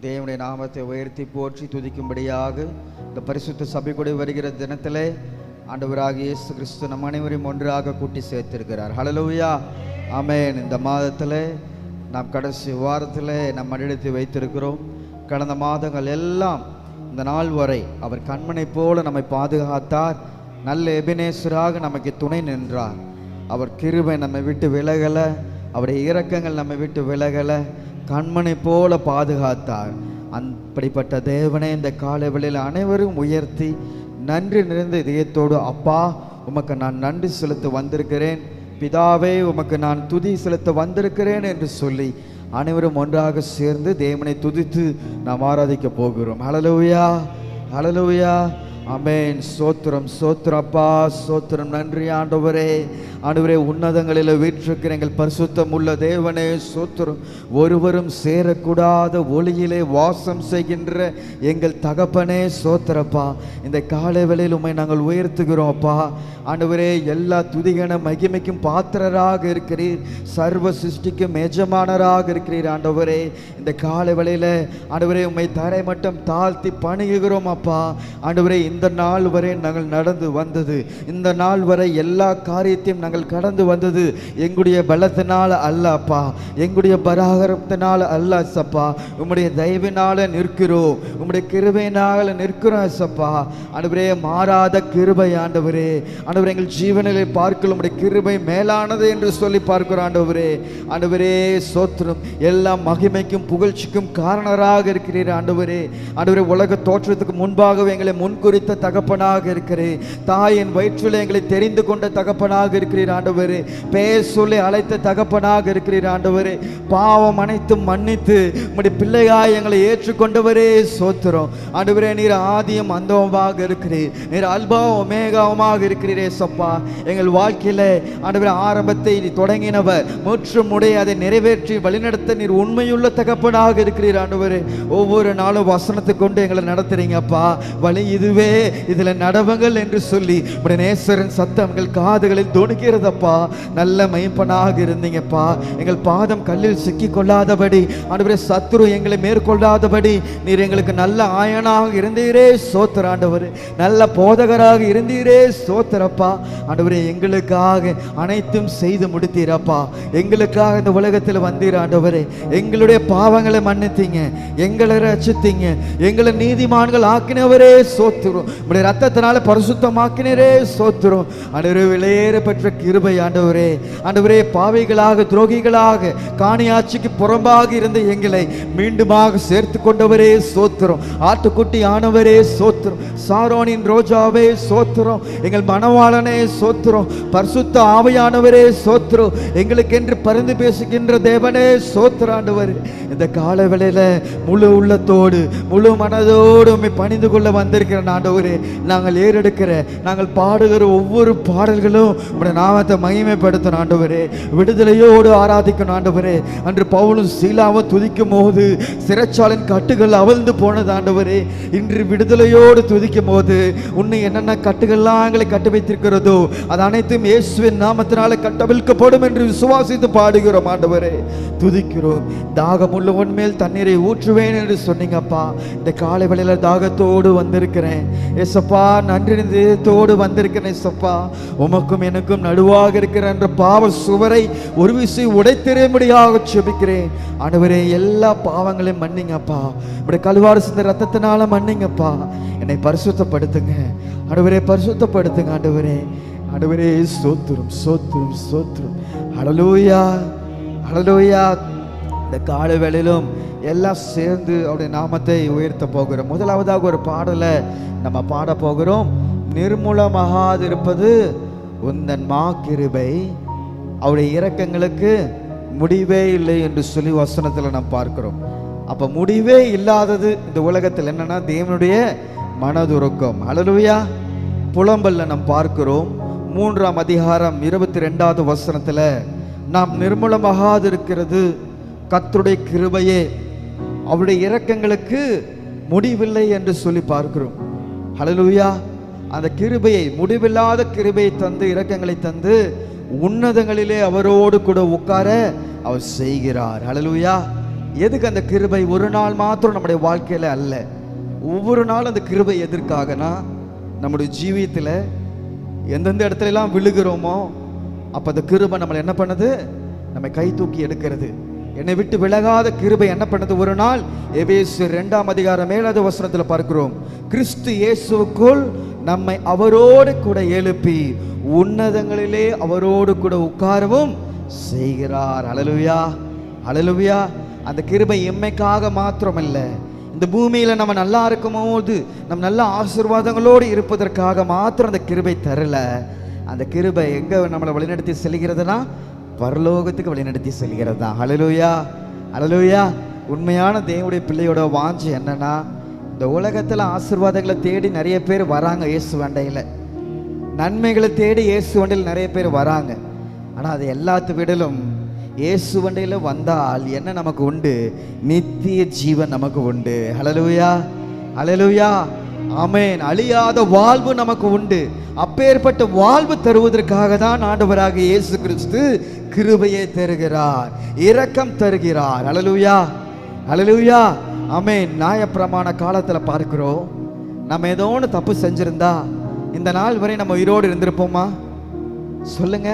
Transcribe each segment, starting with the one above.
தேவனுடைய நாமத்தை உயர்த்தி போற்றி துதிக்கும்படியாக இந்த பரிசுத்த சபை கூட வருகிற தினத்திலே ஆண்டவராகிய இயேசு கிறிஸ்து நம் அனைவரையும் ஒன்றாக கூட்டி சேர்த்திருக்கிறார். ஹல்லேலூயா, ஆமென். இந்த மாதத்தில் நாம் கடைசி வாரத்தில் நம் மடித்து வைத்திருக்கிறோம். கடந்த மாதங்கள் எல்லாம் இந்த நாள் வரை அவர் கண்மனை போல நம்மை பாதுகாத்தார். நல்ல எபினேசராக நமக்கு துணை நின்றார். அவர் கிருபை நம்மை விட்டு விலகலை, அவருடைய இரக்கங்கள் நம்மை விட்டு விலகலை, கண்மனை போல பாதுகாத்தார். அப்படிப்பட்ட தேவனே இந்த காலை வேளையில் அனைவரும் உயர்த்தி நன்றி நிறைந்த இதயத்தோடு, அப்பா உமக்கு நான் நன்றி செலுத்த வந்திருக்கிறேன், பிதாவே உமக்கு நான் துதி செலுத்த வந்திருக்கிறேன் என்று சொல்லி அனைவரும் ஒன்றாக சேர்ந்து தேவனை துதித்து நாம் ஆராதிக்க போகிறோம். ஹல்லேலூயா, ஹல்லேலூயா, ஆமென். சோத்திரம், சோத்திரம் அப்பா, சோத்திரம். நன்றி ஆண்டவரே. ஆண்டவரே, உன்னதங்களில் வீற்றிருக்கிற எங்கள் பரிசுத்தம் உள்ள தேவனே சோத்திரம். ஒருவரும் சேரக்கூடாத ஒளியிலே வாசம் செய்கின்ற எங்கள் தகப்பனே சோத்திரப்பா. இந்த காலை வேளையில் உம்மை நாங்கள் உயர்த்துகிறோம் அப்பா. ஆண்டவரே, எல்லா துதிகன மகிமைக்கும் பாத்திரராக இருக்கிறீர், சர்வ சிருஷ்டிக்கும் எஜமானராக இருக்கிறீர். ஆண்டவரே, இந்த காலை வேளையில் ஆண்டவரே உம்மை தரை மட்டும் தாழ்த்தி பணிகிறோம் அப்பா. ஆண்டவரே, இந்த நாள் வரை நாங்கள் நடந்து வந்தது, இந்த நாள் வரை எல்லா காரியத்தையும் நாங்கள் கடந்து வந்தது எங்களுடைய பலத்தினால் அல்ல அப்பா, எங்களுடைய பராகரத்தினால் அல்ல சப்பா. உம்முடைய தயவினால நிற்கிறோம், உம்முடைய கிருபையினால நிற்கிறோம் சப்பா. ஆண்டவரே, மாறாத கிருபை ஆண்டவரே. ஆண்டவரே, எங்கள் ஜீவனிலே பார்க்கலாம் உம்முடைய கிருபை மேலானது என்று சொல்லி பார்க்கிறோம் ஆண்டவரே. ஆண்டவரே சோத்திரம். எல்லா மகிமைக்கும் புகழ்ச்சிக்கும் காரணராக இருக்கிறீர் ஆண்டவரே. ஆண்டவரே, உலக தோற்றத்துக்கு முன்பாகவே எங்களை முன்குறித்த தகப்பனாக இருக்கிறேன். தாயின் வயிற்றில் எங்களை தெரிந்து கொண்ட தகப்பனாக இருக்கிறீர் ஆண்டவரே. பெயர் சொல்லி அழைத்த தகப்பனாக இருக்கிறீர் ஆண்டவரே. பாவம் அனைத்தும் மன்னித்து உம்முடைய பிள்ளையாய் எங்களை ஏற்றுக்கொண்டவரே சோத்திரம். ஆண்டவரே, நீர் ஆதியும் அந்தமாக இருக்கிறீர், நீர் அல்பா ஒமேகாவுமாக இருக்கிறீரே சப்பா. எங்கள் வாழ்க்கையில ஆண்டவரே ஆரம்பத்தை நீ தொடங்கினவர், முற்றும் உடைய அதை நிறைவேற்றி வழிநடத்த நீர் உண்மையுள்ள தகப்பனாக இருக்கிறீர் ஆண்டவரே. ஒவ்வொரு நாளும் வசனத்தை கொண்டு எங்களை நடத்துறீங்கப்பா. வழி இதுவே, இதுல நடவுங்கள் என்று சொல்லி உடைய நேசரின் சத்தம் எங்கள் காதுகளில் தொடுக்கிறதப்பா. நல்ல மைப்பனாக இருந்தீங்கப்பா. எங்கள் பாதம் கல்லில் சிக்கி கொள்ளாதபடி ஆண்டவரே, சத்துரு எங்களை மேற்கொள்ளாதபடி நீர் எங்களுக்கு நல்ல ஆயனாக இருந்தீரே சோத்திர ஆண்டவரே. நல்ல போதகராக இருந்தீரே சோத்திரப்பா. ஆண்டவரே, எங்களுக்காக அனைத்தும் செய்து முடித்தீரப்பா. எங்களுக்காக இந்த உலகத்தில் வந்தீர் ஆண்டவரே. எங்களுடைய பாவங்களை மன்னித்தீங்க, எங்களை ரட்சித்தீங்க, எங்களை நீதிமான்கள் ஆக்கினவரே சோத்திரம். உடைய ரத்தத்தினால பரிசுத்தமாக்கினரே சோத்திரம். ஆண்டவரே, விலையேற பெற்ற கிருபை ஆண்டவரே. ஆண்டவரே, பாவிகளாக துரோகிகளாக காணியாட்சிக்கு புறம்பாக இருந்த எங்களை மீண்டுமாக சேர்த்து கொண்டவரே சோத்திரம். ஆட்டுக்குட்டி ஆனவரே சோத்திரம். சாரோனின் ரோஜாவே சோத்திரம். எங்கள் மணவாளனே சோத்திரம். பரிசுத்த ஆவியானவரே சோத்திரம். எங்களுக்கென்று பரிந்து பேசுகின்ற தேவனே சோத்திர ஆண்டவர். இந்த கால வேளையில முழு உள்ளத்தோடு முழு மனதோடு உம்மை பணிந்து கொள்ள வந்திருக்கிற ஆண்டவரே. நாங்கள் ஏறெடுக்கிற, நாங்கள் பாடுகிற ஒவ்வொரு பாடல்களும் உம்முடைய நாமத்தை மகிமைப்படுத்தணும் ஆண்டவரே. விடுதலையோடு ஆராதிக்கணும் ஆண்டவரே. அன்று பவுலும் சீலாவும் துதிக்கும் போது சிறைச்சாலின் கட்டுகள் அவிழ்ந்து போனது ஆண்டவரே. இன்று விடுதலையோடு துதிக்கும் போது உன்னை என்னென்ன கட்டுகள்லாம் எங்களை கட்டு வைத்திருக்கிறதோ அது அனைத்தும் இயேசுவின் நாமத்தினால கட்டவிழ்க்கப்படும் என்று விசுவாசித்து பாடுகிறோம் ஆண்டவரே. துதிக்கிறோம். தாகம் உள்ளவன் மேல் தண்ணீரை ஊற்றுவேன் என்று சொன்னீங்கப்பா. இந்த காலை வேளையில தாகத்தோடு வந்திருக்கிறேன் ஏசப்பா. நன்றி இதயத்தோடு வந்திருக்கிறேன் ஏசப்பா. உமக்கும் எனக்கும் நடுவாக இருக்கிற என்ற பாவ சுவரை ஒரு விசை உடைத்தெறியும்படியாக செபிக்கிறேன் ஆண்டவரே. எல்லா பாவங்களையும் மன்னிங்கப்பா. இப்படி கல்வாரி சிந்த ரத்தத்தினால மன்னிங்கப்பா. என்னை பரிசுத்தப்படுத்துங்க ஆண்டவரே, பரிசுத்தப்படுத்துங்க ஆண்டவரே. ஆண்டவரே சோத்திரம், சோத்திரம், சோத்திரம். ஹல்லேலூயா, ஹல்லேலூயா. இந்த கால வேளையிலும் எல்லாம் சேர்ந்து அவருடைய நாமத்தை உயர்த்த போகிறோம். முதலாவதாக ஒரு பாடலை நம்ம பாட போகிறோம். நிர்மூலமாகாதிருப்பது உந்தன் மா கிருபை, அவருடைய இரக்கங்களுக்கு முடிவே இல்லை என்று சொல்லி வசனத்தில் நாம் பார்க்கிறோம். அப்ப முடிவே இல்லாதது இந்த உலகத்தில் என்னன்னா தேவனுடைய மனதுருக்கம். ஹல்லேலூயா. புலம்பல்ல நாம் பார்க்கிறோம் 3ஆம் அதிகாரம் 22வது வசனத்துல நாம் நிர்மூலமாகாதிருக்கிறது கர்த்தருடைய கிருபையே, அவருடைய இரக்கங்களுக்கு முடிவில்லை என்று சொல்லி பார்க்கிறோம். ஹல்லேலூயா. அந்த கிருபையை, முடிவில்லாத கிருபையை தந்து, இரக்கங்களை தந்து உன்னதங்களிலே அவரோடு கூட உட்கார அவர் செய்கிறார். ஹல்லேலூயா. எதுக்கு அந்த கிருபை? ஒரு நாள் மாத்திரம் நம்முடைய வாழ்க்கையில அல்ல, ஒவ்வொரு நாளும் அந்த கிருபை எதற்காகனா, நம்முடைய ஜீவியத்தில் எந்தெந்த இடத்துல எல்லாம் விழுகிறோமோ அப்போ அந்த கிருபை நம்மளை என்ன பண்ணுது? நம்ம கை தூக்கி எடுக்கிறது. என்னை விட்டு விலகாத கிருபை என்ன பண்ணுது? ஒரு நாள் எபேசியர் 2ஆம் அதிகாரம் 7வது வசனத்தில் பார்க்கிறோம், கிறிஸ்து இயேசுவுக்குள் நம்மை அவரோடு கூட எழுப்பி உன்னதங்களிலே அவரோடு கூட உட்காரவும் செய்கிறார். ஹல்லேலூயா, ஹல்லேலூயா. அந்த கிருபை எம்மைக்காக மாத்திரம் அல்ல, இந்த பூமியில நம்ம நல்லா இருக்கும் போது நம்ம நல்ல ஆசீர்வாதங்களோடு இருப்பதற்காக மாத்திரம் அந்த கிருபை தரல. அந்த கிருபை எங்க நம்மளை வழிநடத்தி செல்கிறதுனா, பரலோகத்துக்கு வழிநடத்தி செல்கிறது தான். ஹல்லேலூயா, ஹல்லேலூயா. உண்மையான தேவனுடைய பிள்ளையோட வாஞ்சை என்னன்னா, இந்த உலகத்துல ஆசீர்வாதங்களை தேடி நிறைய பேர் வராங்க, இயேசு வண்டையில நன்மைகளை தேடி இயேசு வண்டையில் நிறைய பேர் வராங்க. ஆனா அது எல்லாத்து விடலும் இயேசு வண்டையில் வந்தால் என்ன நமக்கு உண்டு? நித்திய ஜீவன் நமக்கு உண்டு. ஹல்லேலூயா, ஹல்லேலூயா, ஆமென். அழியாத வாழ்வு நமக்கு உண்டு. அப்பேற்பட்ட வாழ்வு தருவதற்காக தான் ஆண்டவராக இயேசு கிறிஸ்து கிருபையை தருகிறார், இரக்கம் தருகிறார். ஹல்லேலூயா, ஹல்லேலூயா, ஆமென். நியாயப்பிரமாண காலத்தில் பார்க்கிறோம், நம்ம ஏதோ ஒன்று தப்பு செஞ்சிருந்தா இந்த நாள் வரை நம்ம உயிரோடு இருந்திருப்போமா? சொல்லுங்க.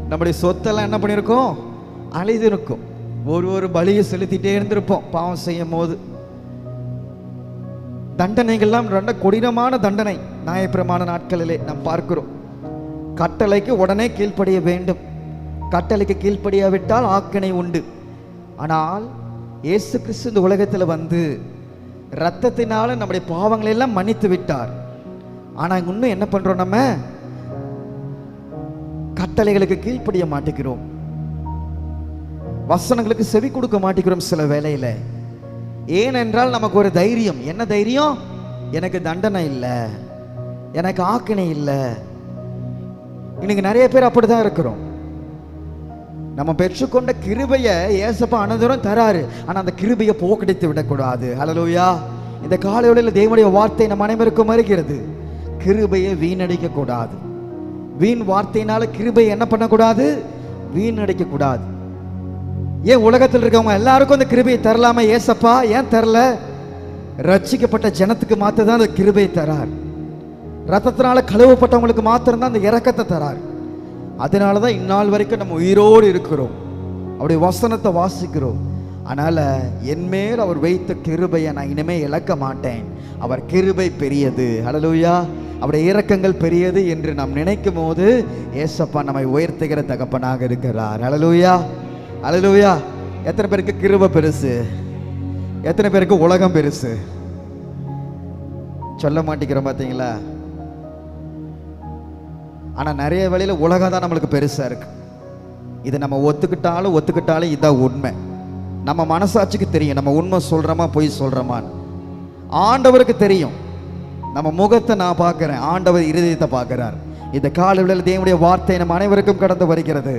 நம்முடைய சொத்தெல்லாம் என்ன பண்ணியிருக்கோம்? அழிது இருக்கும். ஒரு பலியை செலுத்திட்டே இருந்திருப்போம் பாவம் செய்யும் போது. தண்டனைகள்லாம் ரொம்ப கொடூரமான தண்டனை நியாயப்பிரமாண நாட்களிலே நாம் பார்க்கிறோம். கட்டளைக்கு உடனே கீழ்ப்படிய வேண்டும், கட்டளைக்கு கீழ்ப்படியாவிட்டால் ஆக்கினை உண்டு. ஆனால் இயேசு கிறிஸ்து இந்த உலகத்தில் வந்து இரத்தத்தினால நம்முடைய பாவங்களை எல்லாம் மன்னித்து விட்டார். ஆனா இன்னும் என்ன பண்றோம்? நம்ம கட்டளைகளுக்கு கீழ்ப்படிய மாட்டேங்கிறோம், வசனங்களுக்கு செவி கொடுக்க மாட்டேங்கிறோம் சில வேளையில. ஏனென்றால் நமக்கு ஒரு தைரியம். என்ன தைரியம்? எனக்கு தண்டனை இல்லை, எனக்கு ஆக்கினை இல்லை. இன்னைக்கு நிறைய பேர் அப்படிதான் இருக்கிறோம். நம்ம பெற்றுக்கொண்ட கிருபையை ஏசப்பா அனந்தரம் தராரு, ஆனா அந்த கிருபையை போக்கடித்து விடக்கூடாது. ஹல்லேலூயா. இந்த காலையில் தேவனுடைய வார்த்தை நம்ம அனைவருக்கும் வருகிறது. கிருபையை வீணடிக்க கூடாது. வீண் வார்த்தையினால கிருபை என்ன பண்ணக்கூடாது? வீணடிக்க கூடாது. ஏன் உலகத்தில் இருக்கவங்க எல்லாருக்கும் அந்த கிருபையை தரலாமா? ஏசப்பா ஏன் தரல? ரட்சிக்கப்பட்ட ஜனத்துக்கு மாத்திரம் தான் அந்த கிருபையை தரார். ரத்தத்தினால கழுவப்பட்டவங்களுக்கு மாத்திரம் தான் அந்த இரக்கத்தை தரார். அதனாலதான் இந்நாள் வரைக்கும் நம்ம உயிரோடு இருக்கிறோம், அவருடைய வசனத்தை வாசிக்கிறோம். அதனால என்மேல் அவர் வைத்த கிருபையை நான் இனிமே இழக்க மாட்டேன். அவர் கிருபை பெரியது, ஹல்லேலூயா, அவருடைய இரக்கங்கள் பெரியது என்று நாம் நினைக்கும் போது ஏசப்பா நம்மை உயர்த்துகிற தகப்பனாக இருக்கிறார். ஹல்லேலூயா, ஹல்லேலூயா. எத்தனை பேருக்கு கிருபை பெருசு? எத்தனை பேருக்கு உலகம் பெருசு? சொல்ல மாட்டேங்கிறோம் பார்த்தீங்களா? ஆனா நிறைய வேளையில உலகம் தான் நம்மளுக்கு பெருசா இருக்கு. இது நம்ம ஒத்துக்கிட்டாலும் இதான் உண்மை. நம்ம மனசாட்சிக்கு தெரியும் நம்ம உண்மை சொல்றோமா பொய் சொல்றோமான்னு. ஆண்டவருக்கு தெரியும். நம்ம முகத்தை நான் பார்க்கிறேன், ஆண்டவர் இருதயத்தை பார்க்கிறார். இந்த காலையில் தேவனுடைய வார்த்தை நம்ம அனைவருக்கும் கடந்து வருகிறது.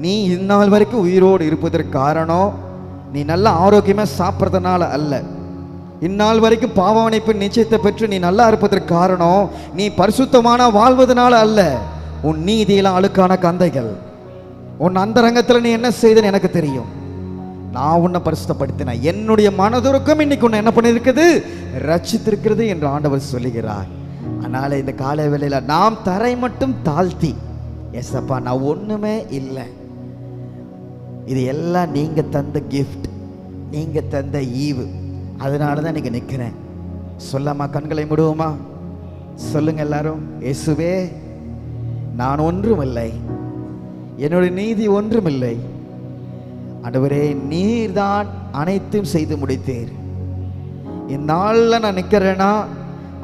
நீ இந்நாள் வரைக்கும் உயிரோடு இருப்பதற்கு காரணம் நீ நல்ல ஆரோக்கியமா சாப்பிட்றதுனால அல்ல. இந்நாள் வரைக்கும் பாவமன்னிப்பு நிச்சயத்தை பெற்று நீ நல்லா இருப்பதற்கு காரணம் நீ பரிசுத்தமான வாழ்வதனால அல்ல. உன் நீதியெல்லாம் அழுக்கான கந்தைகள். உன் அந்தரங்கத்தில் நீ என்ன செய்தன்னு எனக்கு தெரியும். நான் உன்னை பரிசுத்தப்படுத்தினேன். என்னுடைய மனதுருக்கம் இன்னைக்கு உன்னை என்ன பண்ணியிருக்குது? ரட்சித்திருக்கிறது என்று ஆண்டவர் சொல்லுகிறார். அதனால இந்த காலை வேளையில நாம் தரை மட்டும் தாழ்த்தி, எஸ்அப்பா நான் ஒண்ணுமே இல்லை, இது எல்லாம் நீங்க தந்த கிஃப்ட், நீங்க தந்த ஈவு, அதனாலதான் நீங்க நிக்கிறேன். சொல்லாமா? கண்களை மூடுவோமா? சொல்லுங்க எல்லாரும். இயேசுவே, நான் ஒன்றுமில்லை, என்னுடைய நீதி ஒன்றுமில்லை, ஆண்டவரே நீர்தான் அனைத்தும் செய்து முடித்தீர். இந்நாள்ல நான் நிக்கிறேன்னா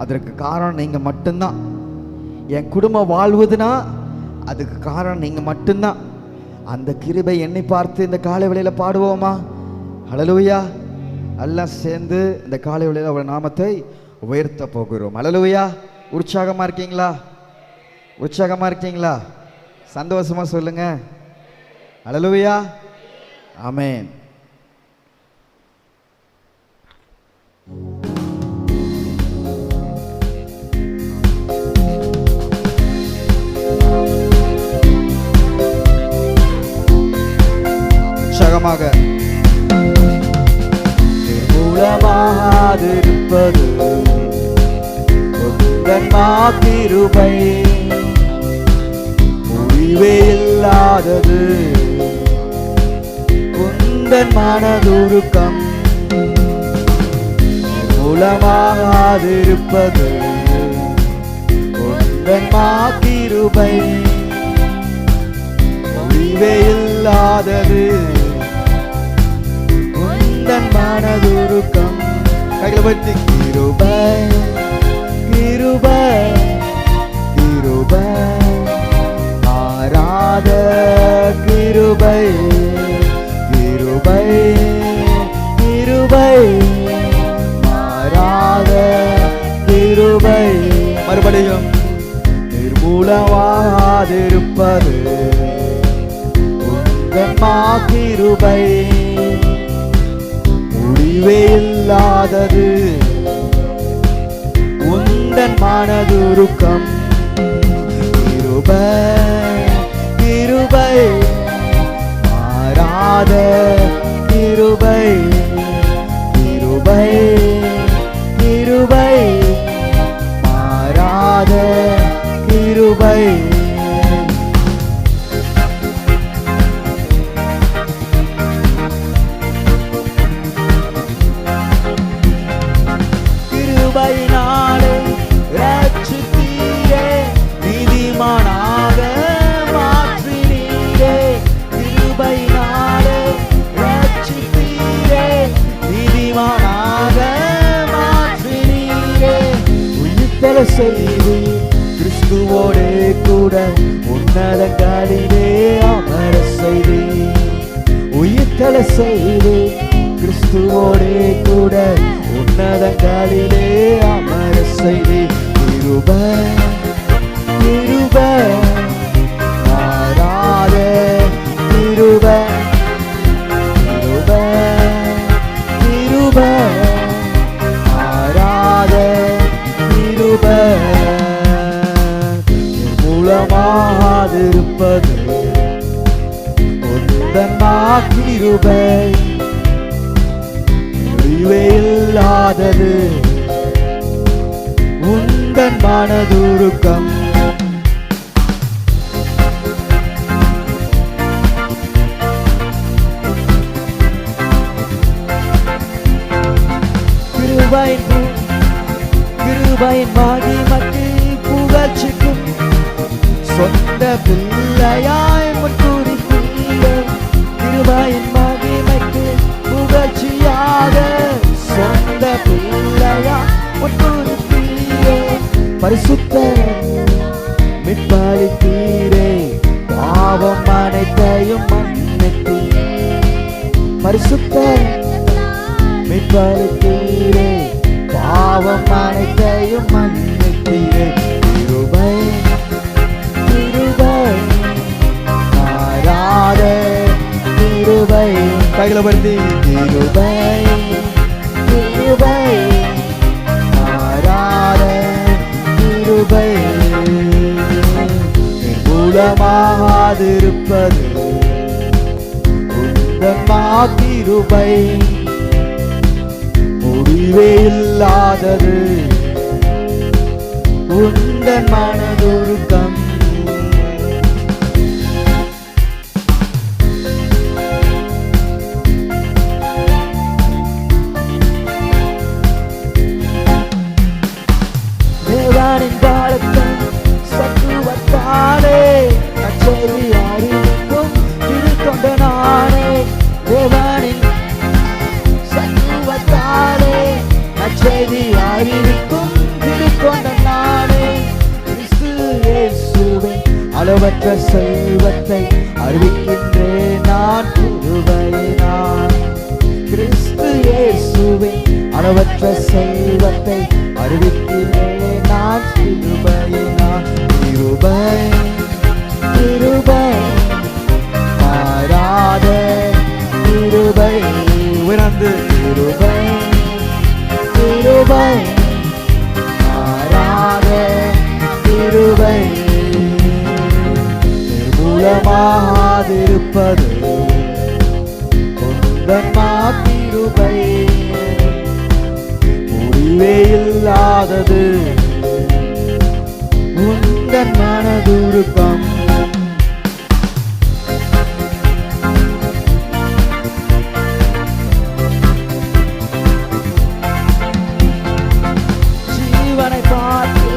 அதற்கு காரணம் நீங்க மட்டும்தான். என் குடும்பம் வாழ்வதுனா அதுக்கு காரணம் நீங்க மட்டும்தான். அந்த கிருபை என்னை பார்த்து இந்த காலை வேளையில பாடுவோமா? ஹல்லேலூயா. எல்லாம் சேர்ந்து இந்த காலை வேளையில அவருடைய நாமத்தை உயர்த்த போகிறோம். ஹல்லேலூயா. உற்சாகமா இருக்கீங்களா? உற்சாகமா இருக்கீங்களா? சந்தோஷமா சொல்லுங்க. ஹல்லேலூயா. ஆமென். உற்சாகமாக நிர்மூலமாகாதிருப்பது உந்தன் கிருபை, முடிவே இல்லாதது உந்தன் மனதுருக்கம், நிர்மூலமாகாதிருப்பது உந்தன் கிருபை, முடிவே இல்லாதது உந்தன் மனதுருக்கம். கைகளை பற்றி கிருபை கிருபை கிருபை மாறாத கிருபை கிருபை கிருபை மாறாத கிருபை. மறுபடியும் நிர்மூலமாகாதிருப்பது உந்தன் கிருபை, முடிவே இல்லாதது உந்தன் மனதுருக்கம், கிருபை கிருபை மாறாத கிருபை கிருபை கிருபை மாறாத கிருபை. கிருபையினாலே ரட்சித்தீரே, நீதிமானாக மாற்றினீரே. கிருபையினாலே ரட்சித்தீரே, நீதிமானாக மாற்றினீரே. உயிர்த்தெழ செய்து கிறிஸ்துவோடே கூட உன்னதங்களிலே அமர செய்து, உயிர்த்தெழ செய்து கிறிஸ்துவோடே கூட உன்னதங்களிலே அமர செய்து. கிருபை கிருபை மாறாத கிருபை கிருபை கிருபை மாறாத கிருபை, நிர்மூலமாகாதிருப்பது உந்தன் கிருபை, முடிவே இல்லாதது உந்தன் மனதுருக்கம். கிருபையின் மகிமைக்கு புகழ்ச்சிக்கும் சொந்த பிள்ளையாய் முன்குறித்தீர். கிருபையின் மகிமைக்கு புகழ்ச்சியாக சொந்த பிள்ளையாய் முன்குறித்தீர். பரிசுத்த மீட்பளித்தீரே, பாவம் அனைத்தையும் மன்னித்தீரே. பரிசுத்த மீட்பளித்தீரே, பாவம் அனைத்தையும் மன்னித்தீரே. கிருபை கிருபை மாறாத கிருபை. கைகளை பற்றி கிருபை கிருபை மாறாத கிருபை, நிர்மூலமாகாதிருப்பது உந்தன் கிருபை, முடிவே இல்லாதது உந்தன் மனதுருக்கம். தேவனின் காலத்தில் சத்துவத்தாலே நற்செய்தி அறிவிக்கும் திருத்தொண்ட நானே. தேவனின் சத்துவத்தாலே நற்செய்தி அறிவிக்கும் திருத்தொண்ட நானே. கிறிஸ்து இயேசுவே அளவற்ற செல்வத்தை அறிவிக்கின்றேன் நான் கிருபையினால். கிறிஸ்து இயேசுவே அளவற்ற செல்வத்தை அறிவிக்கின்றேன் நான் கிருபையினால். கிருபை கிருபை மாறாத கிருபை, உயர்ந்து கிருபை கிருபை மாறாத கிருபை, நிர்மூலமாகாதிருப்பது உந்தன் கிருபை, முடிவே இல்லாதது உந்தன் மனதுருக்கம். ஜீவனை பார்த்து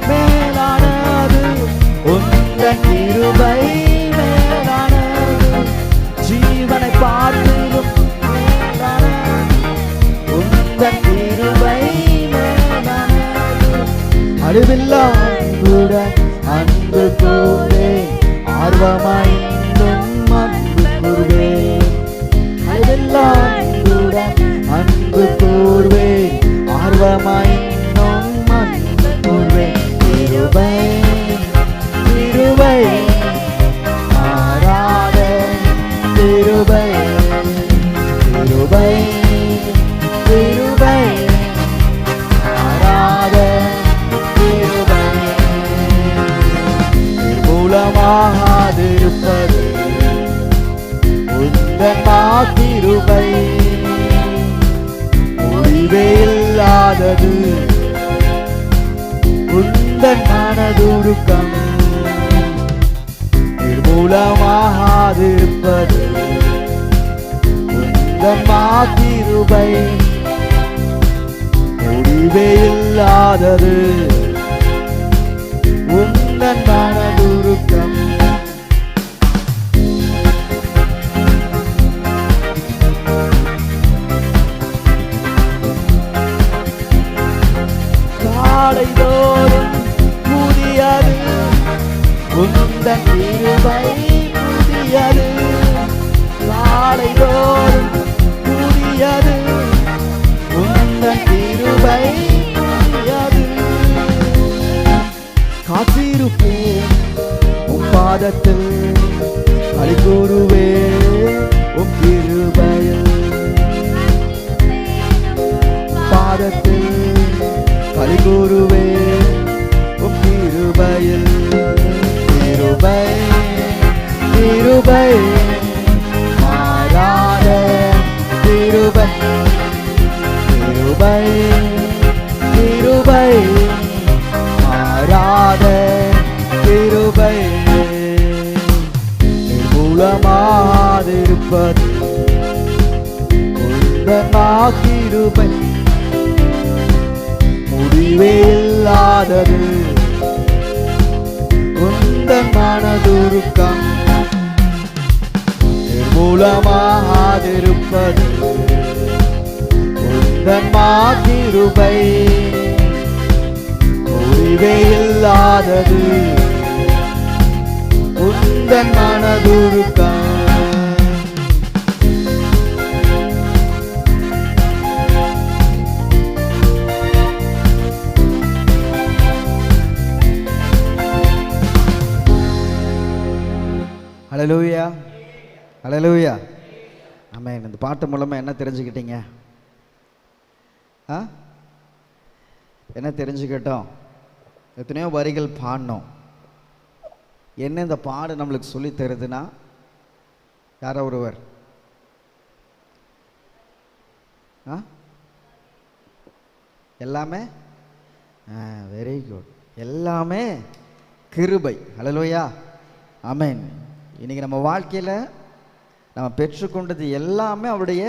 மேலானது உந்தன் கிருபை மேலானது. ஜீவனை பார்த்து மேலானது உந்தன் கிருபை மேலானது. அறிவில்லா அன்புடன் அன்பு கூர்வே ஆர்வமாய் இன்னும் அன்பு கூர்வே. அறிவில்லா அன்புடன் அன்பு கூர்வே ஆர்வமாய் இன்னும் அன்பு கூர்வே. கிருபை கிருபை மாறாத கிருபை கிருபை கிருபை மாறாத கிருபை. நிர்மூலமாகாதிருப்பது உந்தன் கிருபை. முடிவே இல்லாதது உந்தன் மனதுருக்கம். நிர்மூலமாகாதிருப்பது உந்தன் கிருபை. முடிவே இல்லாதது உந்தன் மனதுருக்கம். காலைதோறும் புதியது உந்தன் கிருபை புதியது. காலைதோறும் புதியது உந்தன் கிருபை புதியது. காத்திருப்பேன் உம் பாதத்தில் களிகூருவேன் உம் கிருபையில். பாதத்தில் களிகூருவேன் உம் கிருபையில். கிருபை கிருபை மாறாத கிருபை கிருபை கிருபை மாறாத கிருபை. நிர்மூலமாதிருப்பது உந்தன் கிருபை. முடிவே இல்லாதது உந்தன் மனதுருக்கம். நிர்மூலமாகாதிருப்பது உந்தன் கிருபை. முடிவே இல்லாதது உந்தன் மனதுருக்கம். ஹல்லேலூயா ஹல்லேலூயா ஆமென். இந்த பாட்டு மூலமாக என்ன தெரிஞ்சுக்கிட்டீங்க? என்ன தெரிஞ்சுக்கிட்டோம்? எத்தனையோ வரிகள் பாடினோம். என்ன இந்த பாடு நம்மளுக்கு சொல்லி தருதுன்னா, யாரோ ஒருவர் எல்லாமே வெரி குட், எல்லாமே கிருபை. ஹல்லேலூயா ஆமென். இன்னைக்கு நம்ம வாழ்க்கையில் நம்ம பெற்றுக்கொண்டது எல்லாமே அவருடைய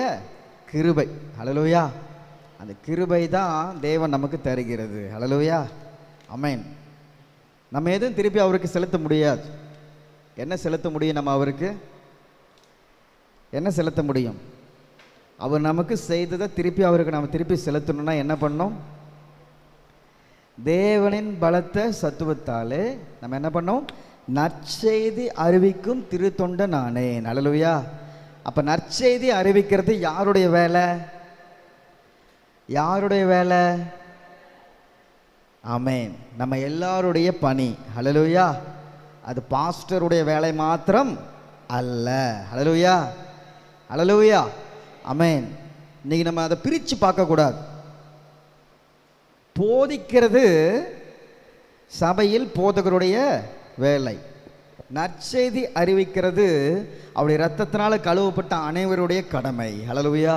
கிருபை. ஹல்லேலூயா. அந்த கிருபை தான் தேவன் நமக்கு தருகிறது. ஹல்லேலூயா ஆமென். நம்ம எதுவும் திருப்பி அவருக்கு செலுத்த முடியாது. என்ன செலுத்த முடியும்? நம்ம அவருக்கு என்ன செலுத்த முடியும்? அவர் நமக்கு செய்ததை திருப்பி அவருக்கு நம்ம திருப்பி செலுத்தணும்னா என்ன பண்ணணும்? தேவனின் பலத்த சத்துவத்தாலே நம்ம என்ன பண்ணோம்? நற்செய்தி அறிவிக்கும் திருத்தொண்ட நானே. ஹல்லேலூயா. அப்போ நற்செய்தி அறிவிக்கிறது யாருடைய வேலை? யாருடைய வேலை? ஆமென். நம்ம எல்லாருடைய பணி. ஹல்லேலூயா. அது பாஸ்டருடைய வேலை மாத்திரம் அல்ல. ஹல்லேலூயா ஹல்லேலூயா ஆமென். இன்னைக்கு நம்ம அதை பிரித்து பார்க்கக்கூடாது. போதிக்கிறது சபையில் போதகருடைய வேலை. நற்செய்தி அறிவிக்கிறது அவருடைய இரத்தத்தினால கழுவப்பட்ட அனைவருடைய கடமை. ஹல்லேலூயா.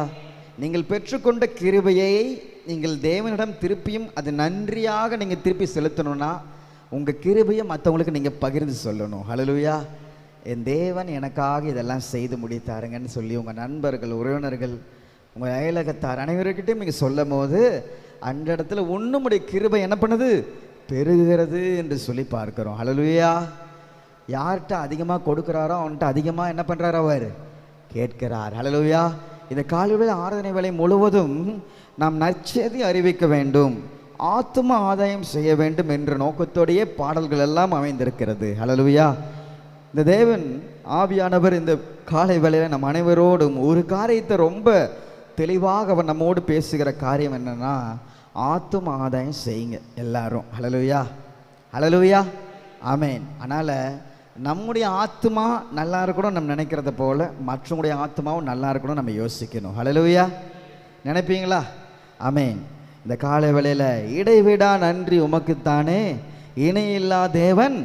நீங்கள் பெற்றுக்கொண்ட கிருபையை நீங்கள் தேவனிடம் திருப்பியும் அது நன்றியாக நீங்கள் திருப்பி செலுத்தணும்னா உங்கள் கிருபையை மற்றவங்களுக்கு நீங்கள் பகிர்ந்து சொல்லணும். ஹல்லேலூயா. என் தேவன் எனக்காக இதெல்லாம் செய்து முடித்தாருங்கன்னு சொல்லி உங்கள் நண்பர்கள், உறவினர்கள், உங்கள் அயலகத்தார் அனைவருக்கிட்டையும் நீங்கள் சொல்லும் போது அந்த இடத்துல உன்னுடைய கிருபை என்ன பண்ணுது? பெருகிறது என்று சொல்லி பார்க்கிறோம். ஹல்லேலூயா. யார்கிட்ட அதிகமாக கொடுக்குறாரோ அவன்கிட்ட அதிகமாக என்ன பண்ணுறார்? அவர் கேட்கிறார். ஹல்லேலூயா. இந்த காலையில் ஆராதனை வேலை முழுவதும் நாம் நற்செய்தி அறிவிக்க வேண்டும், ஆத்தும ஆதாயம் செய்ய வேண்டும் என்ற நோக்கத்தோடையே பாடல்கள் எல்லாம் அமைந்திருக்கிறது. ஹல்லேலூயா. இந்த தேவன் ஆவியானவர் இந்த காலை வேளையில் நம் அனைவரோடும் ஒரு காரியத்தை ரொம்ப தெளிவாக அவர் நம்மோடு பேசுகிற காரியம் என்னன்னா, ஆத்தும ஆதாயம் செய்யுங்க எல்லாரும். ஹல்லேலூயா. ஹல்லேலூயா. ஆமென். அதனால் நம்முடைய ஆத்மா நல்லா இருக்கணும் நம்ம நினைக்கிறத போல மற்றவங்களுடைய ஆத்மாவும் நல்லா இருக்கணும் நம்ம யோசிக்கணும். ஹல்லேலூயா. நினைப்பீங்களா? ஆமென். இந்த காலை வேளையில் இடைவிடா நன்றி உமக்குத்தானே, இணையில்லா தேவன்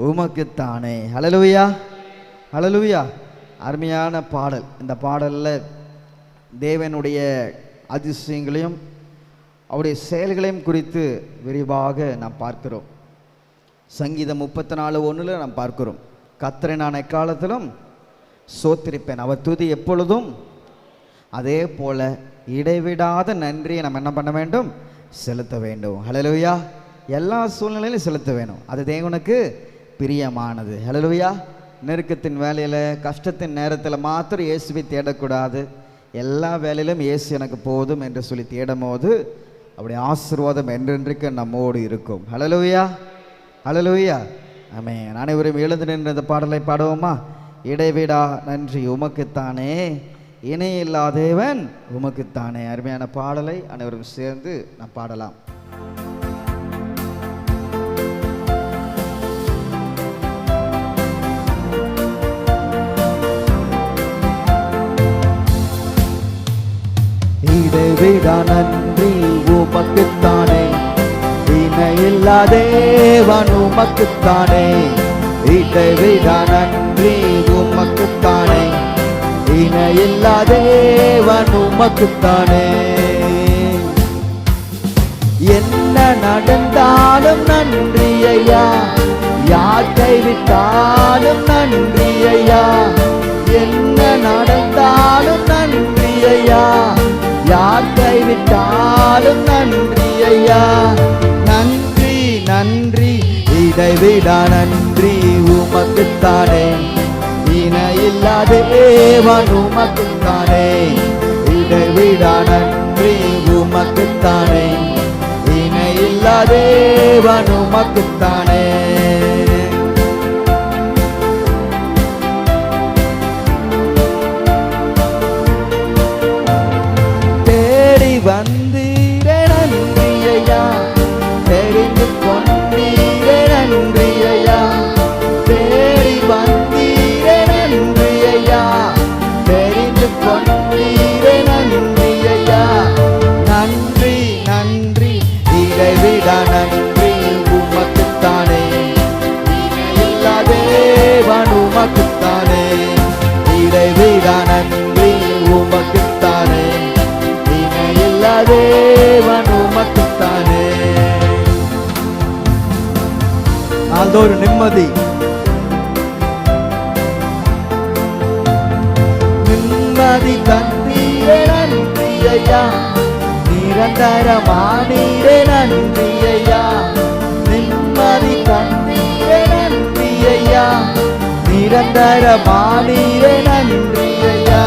உமக்குத்தானே. ஹல்லேலூயா. ஹல்லேலூயா. அருமையான பாடல். இந்த பாடலில் தேவனுடைய அதிசயங்களையும் அவருடைய செயல்களையும் குறித்து விரிவாக நாம் பார்க்கிறோம். சங்கீதம் 34:1 நாம் பார்க்கிறோம், கர்த்தரை நான் எக்காலத்திலும் சோத்திரிப்பேன், அவர் துதி எப்பொழுதும். அதே போல இடைவிடாத நன்றியை நம்ம என்ன பண்ண வேண்டும்? செலுத்த வேண்டும். ஹல்லேலூயா. எல்லா சூழ்நிலையிலும் செலுத்த வேணும், அது தேவனுக்கு பிரியமானது. ஹல்லேலூயா. நெருக்கத்தின் வேலையில், கஷ்டத்தின் நேரத்தில் மாத்திரம் இயேசுவை தேடக்கூடாது. எல்லா வேலையிலும் இயேசு எனக்கு போதும் என்று சொல்லி தேடும் போது அவருடைய ஆசீர்வாதம் என்றென்றைக்கு நம்மோடு இருக்கும். ஹல்லேலூயா. ஹல்லேலூயா. ஆமென். அனைவரும் எழுந்து நின்ற இந்த பாடலை பாடுவோமா? இடைவிடா நன்றி உமக்குத்தானே, இணையில்லா தேவன் உமக்குத்தானே. அருமையான பாடலை அனைவரும் சேர்ந்து நாம் பாடலாம். இடைவிடா நன்றி உமக்குத்தானே, இணையில்லா தேவன் உமக்குத்தானே. இடைவிடா நன்றி உமக்குத்தானே, இணையில்லா தேவன் உமக்குத்தானே. என்ன நடந்தாலும் நன்றி ஐயா, யார் கைவிட்டாலும் நன்றி ஐயா. என்ன நடந்தாலும் நன்றி ஐயா, யார் கைவிட்டாலும் நன்றி ஐயா. நன்றி நன்றி இடைவிடா நன்றி உமக்குத்தானே, இணையில்லா தேவன் உமக்குத்தானே. இடைவிடா நன்றி உமக்குத்தானே, இணையில்லா தேவன் உமக்குத்தானே. தேடி வந்தீரே நன்றி ஐயா, தெரிந்து கொண்டீரே நன்றி ஐயா. தேடி வந்தீரே நன்றி ஐயா, தெரிந்து கொண்டீரே நன்றி ஐயா. நன்றி நன்றி இடைவிடா நன்றி உமக்குத்தானே, இணையில்லா தேவன் உமக்குத்தானே. இடைவிடா நன்றி உமக்குத்தானே, இணையில்லா தேவன் உமக்குத்தானே. நாள்தோறு நிம்மதி, நிம்மதி தந்தீரே நன்றி ஐயா, நிரந்தரமானீரே நன்றி ஐயா. நிம்மதி தந்தீரே நன்றி ஐயா, நிரந்தரமானீரே நன்றி ஐயா.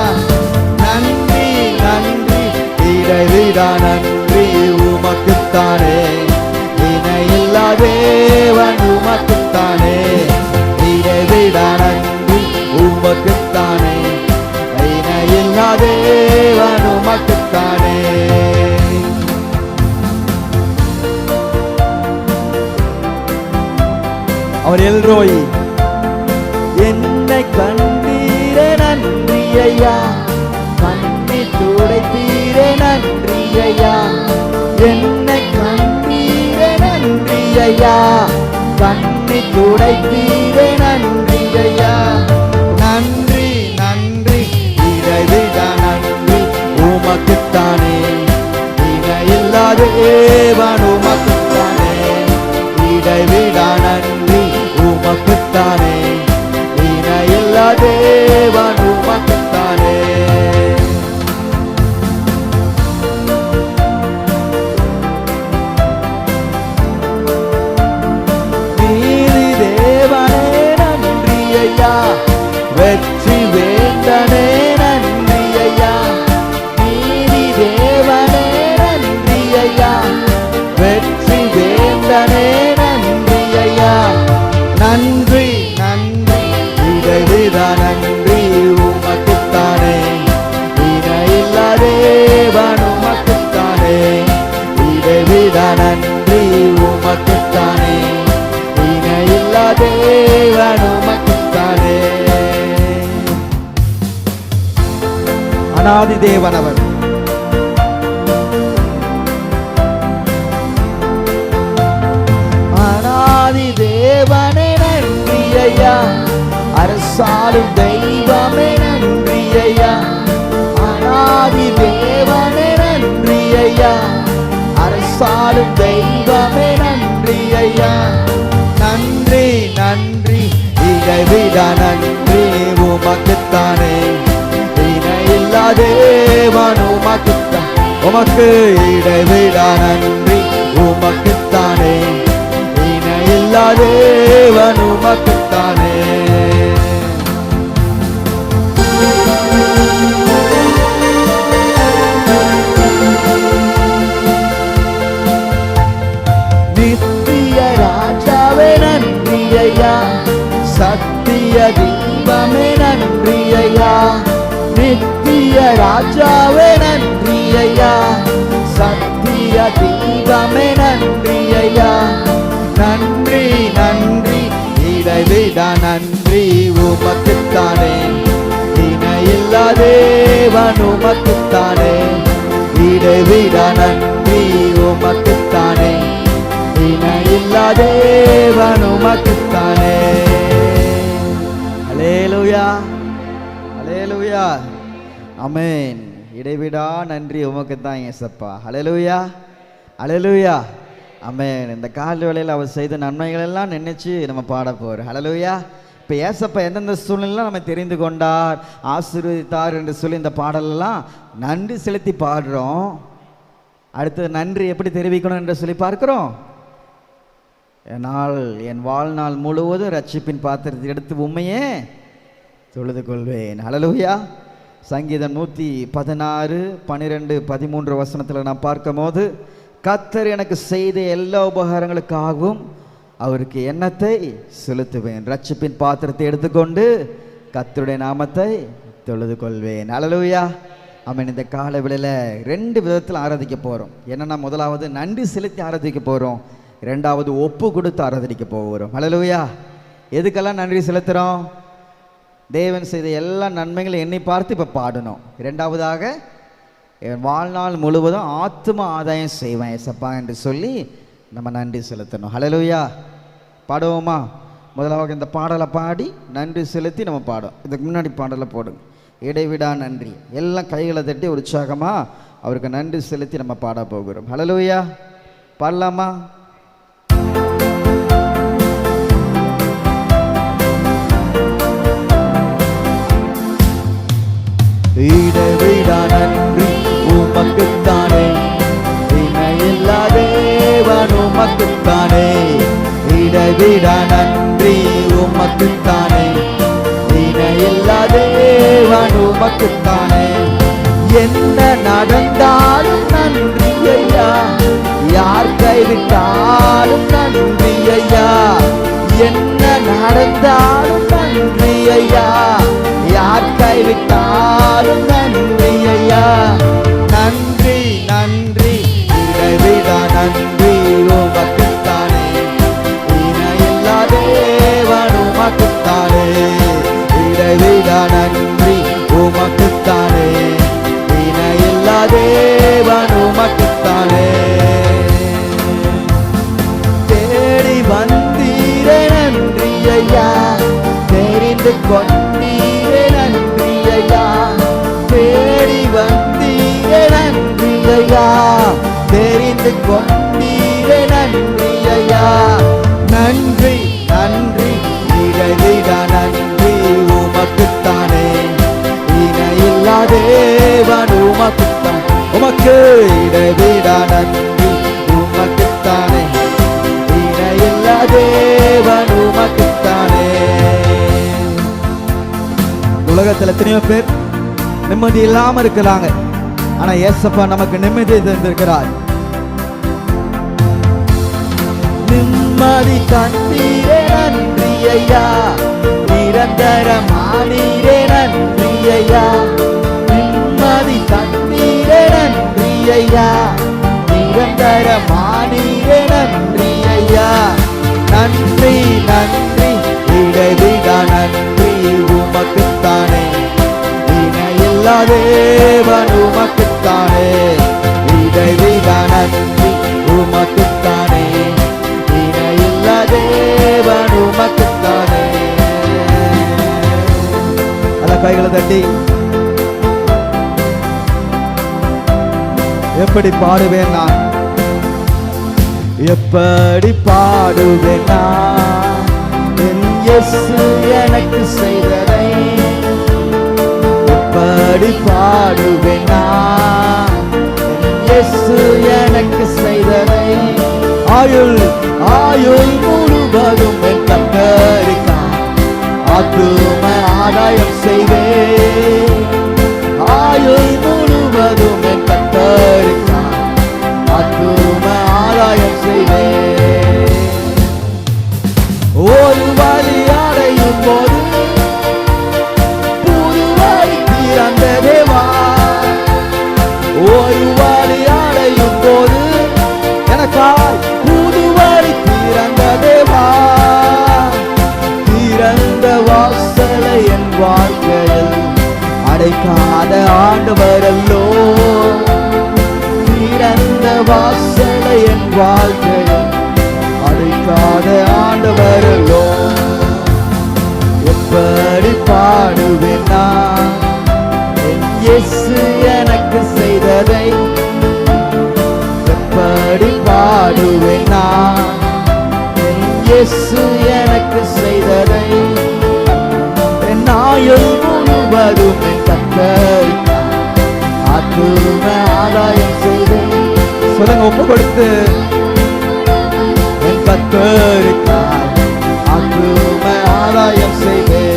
நன்றி நன்றி இடைவிடா நன்றி உமக்குத்தானே, இணையில்லா தேவன் உமக்குத்தானே. இடைவிடா நன்றி உமக்குத்தானே, இணையில்லா தேவன் உமக்குத்தானே. அவர் எல்ரோய், என்னை கண்டீரே நன்றி ஐயா, கண்ணி துடைத்தீரே நன்றி ஐயா. என்னை கண்டீரே நன்றி ஐயா, கண்ணி துடைத்தீரே நன்றி ஐயா. நன்றி நன்றி இடைவிடா நன்றி உமக்குத்தானே, இணையில்லா அனாதி தேவன் அவர். அனாதி தேவனே நன்றி ஐயா, அரசாளும் தெய்வமே நன்றி ஐயா. அனாதி தேவனே நன்றி ஐயா, அரசாளும் தெய்வமே நன்றி ஐயா. நன்றி நன்றி இதைவிட நன்றி உமக்குத்தானே, இணையில்லா தேவன் உமக்குத்தான். உமக்கு இதைவிட நன்றி உமக்குத்தானே, இணையில்லா தேவன் உமக்குத்தானே. நித்திய ராஜாவே நன்றி ஐயா, சத்திய தீபமே நன்றி ஐயா. நித்திய ராஜாவே நன்றி ஐயா, சத்திய தீபமே நன்றி ஐயா. நன்றி நன்றி இதைவிட நன்றி உமக்குத்தானே, இணையில்லா தேவன் உமக்குத்தானே. இதைவிட நன்றி உமக்குத்தானே, இணையில்லா தேவன் உமக்குத்தானே. அல்லேலூயா, அல்லேலூயா, ஆமென். இடைவிடா நன்றி உமக்குத்தான் இயேசப்பா. அல்லேலூயா, அல்லேலூயா, ஆமென். இந்த கால வேளையில் அவர் செய்த நன்மைகள் எல்லாம் நினைச்சு நம்ம பாட போறோம். அல்லேலூயா. இப்போ ஏசப்பா எந்தெந்த சூழ்நிலை நம்ம தெரிந்து கொண்டார், ஆசீர்வதித்தார் என்று சொல்லி இந்த பாடலெல்லாம் நன்றி செலுத்தி பாடுறோம். அடுத்தது நன்றி எப்படி தெரிவிக்கணும் என்று சொல்லி பார்க்கிறோம். என் வாழ்நாள் முழுவதும் ரட்சிப்பின் பாத்திரத்தை எடுத்து உண்மையே தொழுது கொள்வேன். அல்லேலூயா. சங்கீதம் 116, 12, 13 வசனத்தில் நான் பார்க்கும் போது, கர்த்தர் எனக்கு செய்த எல்லா உபகாரங்களுக்காகவும் அவருக்கு எண்ணத்தை செலுத்துவேன். ரட்சிப்பின் பாத்திரத்தை எடுத்துக்கொண்டு கர்த்தருடைய நாமத்தை தொழுது கொள்வேன். அல்லேலூயா, ஆமென். இந்த கால வேளையில் 2 விதத்தில் ஆராதிக்க போகிறோம். என்னென்னா, முதலாவது நன்றி செலுத்தி ஆராதிக்க போகிறோம், இரண்டாவது ஒப்பு கொடுத்து ஆராதனைக்கு போகிறோம். அல்லேலூயா. எதுக்கெல்லாம் நன்றி செலுத்துகிறோம்? தேவன் செய்த எல்லா நன்மைகளை எண்ணி பார்த்து இப்போ பாடணும். இரண்டாவதாக என் வாழ்நாள் முழுவதும் ஆத்ம ஆதாயம் செய்வேன் ஏசப்பா என்று சொல்லி நம்ம நன்றி செலுத்தணும். அல்லேலூயா. பாடுவோமா? முதலாவது இந்த பாடலை பாடி நன்றி செலுத்தி நம்ம பாடும். இதுக்கு முன்னாடி பாடலை போடுங்க. இடைவிடா நன்றி. எல்லாம் கைகளை தட்டி உற்சாகமாக அவருக்கு நன்றி செலுத்தி நம்ம பாட போகிறோம். அல்லேலூயா. பாடலாமா? இடைவிடா நன்றி உமக்குத்தானே, இணையில்லா தேவன் உமக்குத்தானே. இடைவிடா நன்றி உமக்குத்தானே, இணையில்லா தேவன் உமக்குத்தானே. என்ன நடந்தாலும் நன்றி ஐயா, யார் கைவிட்டாலும் நன்றி ஐயா. என்ன நடந்தாலும் நன்றி ஐயா, யார் கைவிட்டாலும் நன்றி ஐயா. நன்றி நன்றி இடைவிடா நன்றி உமக்குத்தானே, இணையில்லா தேவன் உமக்குத்தானே. இடைவிடா நன்றி உமக்குத்தானே, இணையில்லா தேவன் உமக்குத்தானே. தேடி வந்தீரே நன்றி ஐயா, தெரிந்து கொண்டீரே நன்றி ஐயா. தேடி வந்தீரே நன்றி ஐயா, தெரிந்து கொண்டீரே நன்றி ஐயா. நன்றி நன்றி இடைவிடா நன்றி உமக்குத்தானே, இணையில்லா தேவன் உமக்குத்தான். உமக்கு இடைவிடா நன்றி உமக்குத்தானே, இணையில்லா தேவன் உமக்குத்தானே. உலகத்தில் எத்தனையோ பேர் நிம்மதி இல்லாம இருக்கிறாங்க. ஆனா ஏசப்பா நமக்கு நிம்மதியை தந்திருக்கிறார். நிம்மதி தந்தீரே நன்றி ஐயா, நிரந்தரமானீரே நன்றி ஐயா. நிம்மதி தந்தீரே நன்றி ஐயா, நிரந்தரமானீரே நன்றி ஐயா. நன்றி நன்றி இடைவிடா நன்றி உமக்குத்தானே, இணையில்லா தேவன் உமக்குத்தானே, இதைவிட நன்றி உமக்குத்தானே, இணையில்ல தேவன் உமக்குத்தானே. அத கைகளை தட்டி எப்படி பாடுவேன் நான், எப்படி பாடுவேன் நான் என் இயேசு எனக்கு செய்ததை, எப்படி பாடுவேன் நான் என் இயேசு எனக்கு செய்ததை. ஆயுள் ஆயுள் முழுவதும் என் கர்த்தருக்காய் ஆத்தும ஆதாயம் செய்வேன், ஆயுள் முழுவதும் என் கர்த்தருக்காய் ஆத்தும ஆதாயம் செய்வேன். ஒரு வழி அடையும் போது புது வழி திறந்த தேவா, ஒரு வழி அடையும் போது எனக்காய் புது வழி திறந்த தேவா, திறந்த வாசலை என் வாழ்க்கையில் அடைக்காத ஆண்டவரல்லோ, திறந்த வாசலை என் வாழ்க்கையில் அடைக்காத ஆண்டவரல்லோ. எப்படி பாடுவேன் நான் என் இயேசு எனக்கு செய்ததை, எப்படி பாடுவேன் நான் என் இயேசு எனக்கு செய்ததை. என் ஆயுள் முழுவதும் என் கர்த்தருக்காய் ஆத்தும ஆதாயம் செய்தேன். சொல்லுங்க, ஒப்பு கொடுத்து என் கர்த்தருக்காய் ஆத்தும ஆதாயம் செய்தேன்.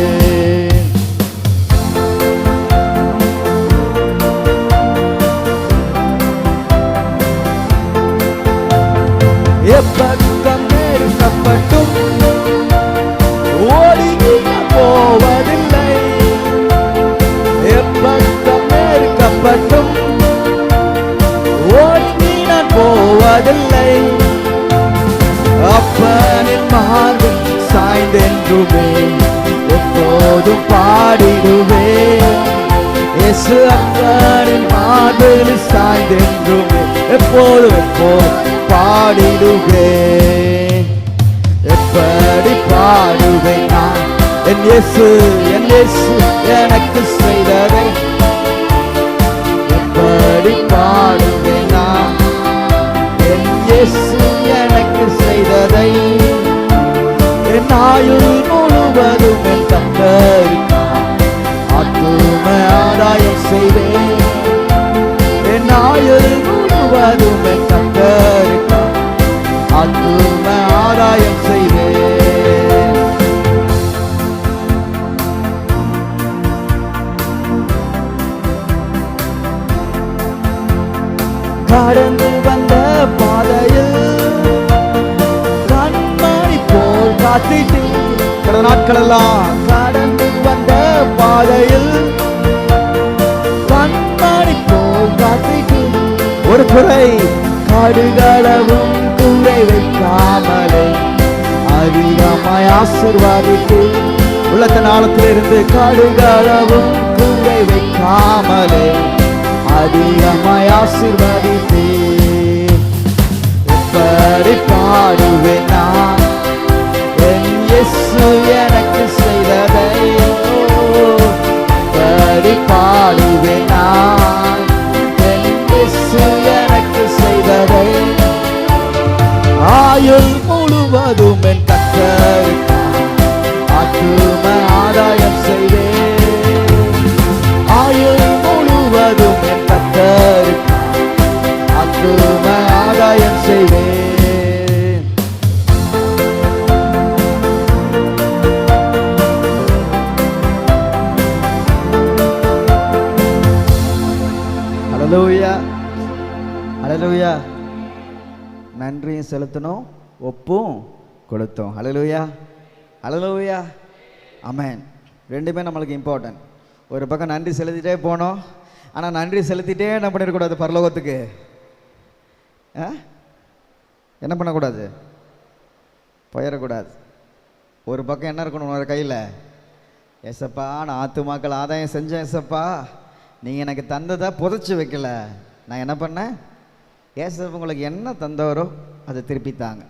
எப்பக்கம் நெருக்கப்பட்டும் ஓடி போவதில்லை, எப்பக்கம் நெருக்கப்பட்டும் ஓடி நான் போவதில்லை. அப்பனின் மார்பில் சாய்ந்தென்றுமே எப்போதும் பாடிடுவேன், இயேசு அப்பனின் மார்பில் சாய்ந்தென்றுமே எப்போதும் எப்போதும் பாடிடுவேன். எப்படி பாடுவேன் நான் என் இயேசு எனக்கு செய்ததை, எப்படி பாடுவேன் நான் என் இயேசு எனக்கு செய்ததை. என் ஆயுள் முழுவதும் என் கர்த்தருக்காய் ஆத்தும ஆதாயம் செய்வேன், என் ஆயுள் முழுவதும் என் கர்த்தருக்காய் ஆத்தும ஆதாயம் செய்வேன். கடந்து வந்த பாதையில் கண்மணி போல் காத்திட்டு, கடந்த நாட்களெல்லாம் கடந்து வந்த பாதையில் கண்மணி போல் காத்திட்டு, ஒரு குறை கடுகளவும் குறை வைக்காமலே அதிகமாய் ஆசீர்வாதித்து, உள்ளத்தின் ஆழத்திலிருந்து கடுகளவும் குறை வைக்காமலே அதிகமாய் ஆசீர்வாதித்து. எப்படி பாடுவேன் நான் என் இயேசு எனக்கு செய்ததை, எப்படி பாடுவேன் நான் என் இயேசு எனக்கு செய்ததை. ஆயுள் முழுவதும் என் கர்த்தருக்காய் ஆத்தும ஆதாயம் செய்வேன், ஆயுள் முழுவதும் என் கர்த்தருக்காய் ஆத்தும ஆதாயம் செய்வேன். ஹல்லேலூயா, ஹல்லேலூயா. நன்றியும் செலுத்தணும், ஒப்பும் கொடுத்தோம். ஹல்லேலூயா, ஹல்லேலூயா, ஆமென். ரெண்டுமே நம்மளுக்கு இம்பார்ட்டன்ட். ஒரு பக்கம் நன்றி செலுத்திட்டே போனோம், ஆனால் நன்றி செலுத்திட்டே என்ன பண்ணிடக்கூடாது, பரலோகத்துக்கு என்ன பண்ணக்கூடாது, போயிடக்கூடாது. ஒரு பக்கம் என்ன இருக்கணும் ஒரு கையில், எசப்பா நான் ஆத்துமாக்கள் ஆதாயம் செஞ்சேன், எசப்பா நீங்கள் எனக்கு தந்ததை புதைச்சி வைக்கல. நான் என்ன பண்ணேன்? ஏசப்பா உங்களுக்கு என்ன தந்தவரோ அதை திருப்பி தாங்க.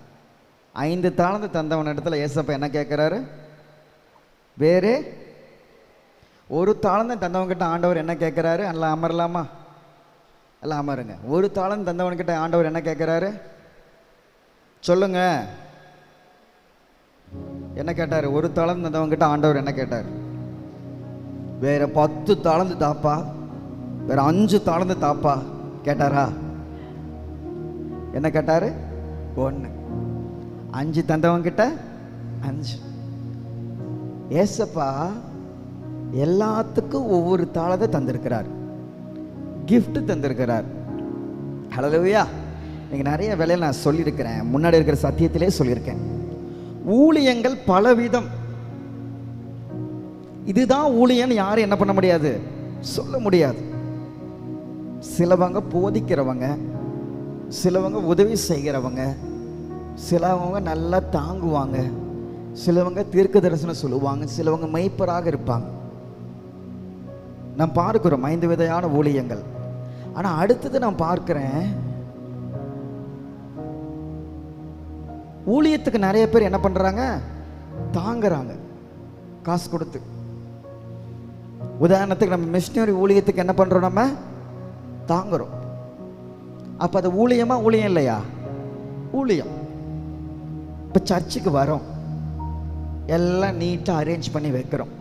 5 தாளந்து தந்தவன் இடத்துல ஏசப்பா என்ன கேட்குறாரு? வேறு 1 தாளந்து தந்தவன்கிட்ட ஆண்டவர் என்ன கேட்குறாரு? எல்லாம் அமரலாமா? எல்லாம் அமருங்க. 1 தாளந்து தந்தவன்கிட்ட ஆண்டவர் என்ன கேட்குறாரு சொல்லுங்க? என்ன கேட்டார்? 1 தாளந்து தந்தவன்கிட்ட ஆண்டவர் என்ன கேட்டார்? வேற 10 தாளந்து தாப்பா, வேற 5 தாளந்து தாப்பா கேட்டாரா? என்ன கேட்டாரு? 1. 5 தந்தவன்கிட்ட 5. ஏசப்பா எல்லாத்துக்கும் ஒவ்வொரு தாளத்தை தந்திருக்கிறார், கிஃப்ட் தந்திருக்கிறார். ஹல்லேலூயா. நீங்கள் நிறைய வேலையில் நான் சொல்லியிருக்கிறேன், முன்னாடி இருக்கிற சத்தியத்திலே சொல்லியிருக்கேன். ஊழியங்கள் பலவிதம். இதுதான் ஊழியன்னு யாரும் என்ன பண்ண முடியாது, சொல்ல முடியாது. சிலவங்க போதிக்கிறவங்க, சிலவங்க உதவி செய்கிறவங்க, சிலவங்க நல்லா தாங்குவாங்க, சிலவங்க தீர்க்க தரிசனம் சொல்லுவாங்க, சிலவங்க மெய்ப்பராக இருப்பாங்க. நான் பார்க்கிறோம் 5 விதையான ஊழியங்கள். ஆனால் அடுத்தது நான் பார்க்கிறேன், ஊழியத்துக்கு நிறைய பேர் என்ன பண்றாங்க? தாங்குறாங்க காசு கொடுத்து. உதாரணத்துக்கு நம்ம மிஷினரி ஊழியத்துக்கு என்ன பண்றோம்? நம்ம தாங்குறோம். அப்ப அது ஊழியமா? ஊழியம் இல்லையா? ஊழியம். இப்ப சர்ச்சுக்கு வரோம், எல்லாம் நீட்டா அரேஞ்ச் பண்ணி வைக்கிறோம்.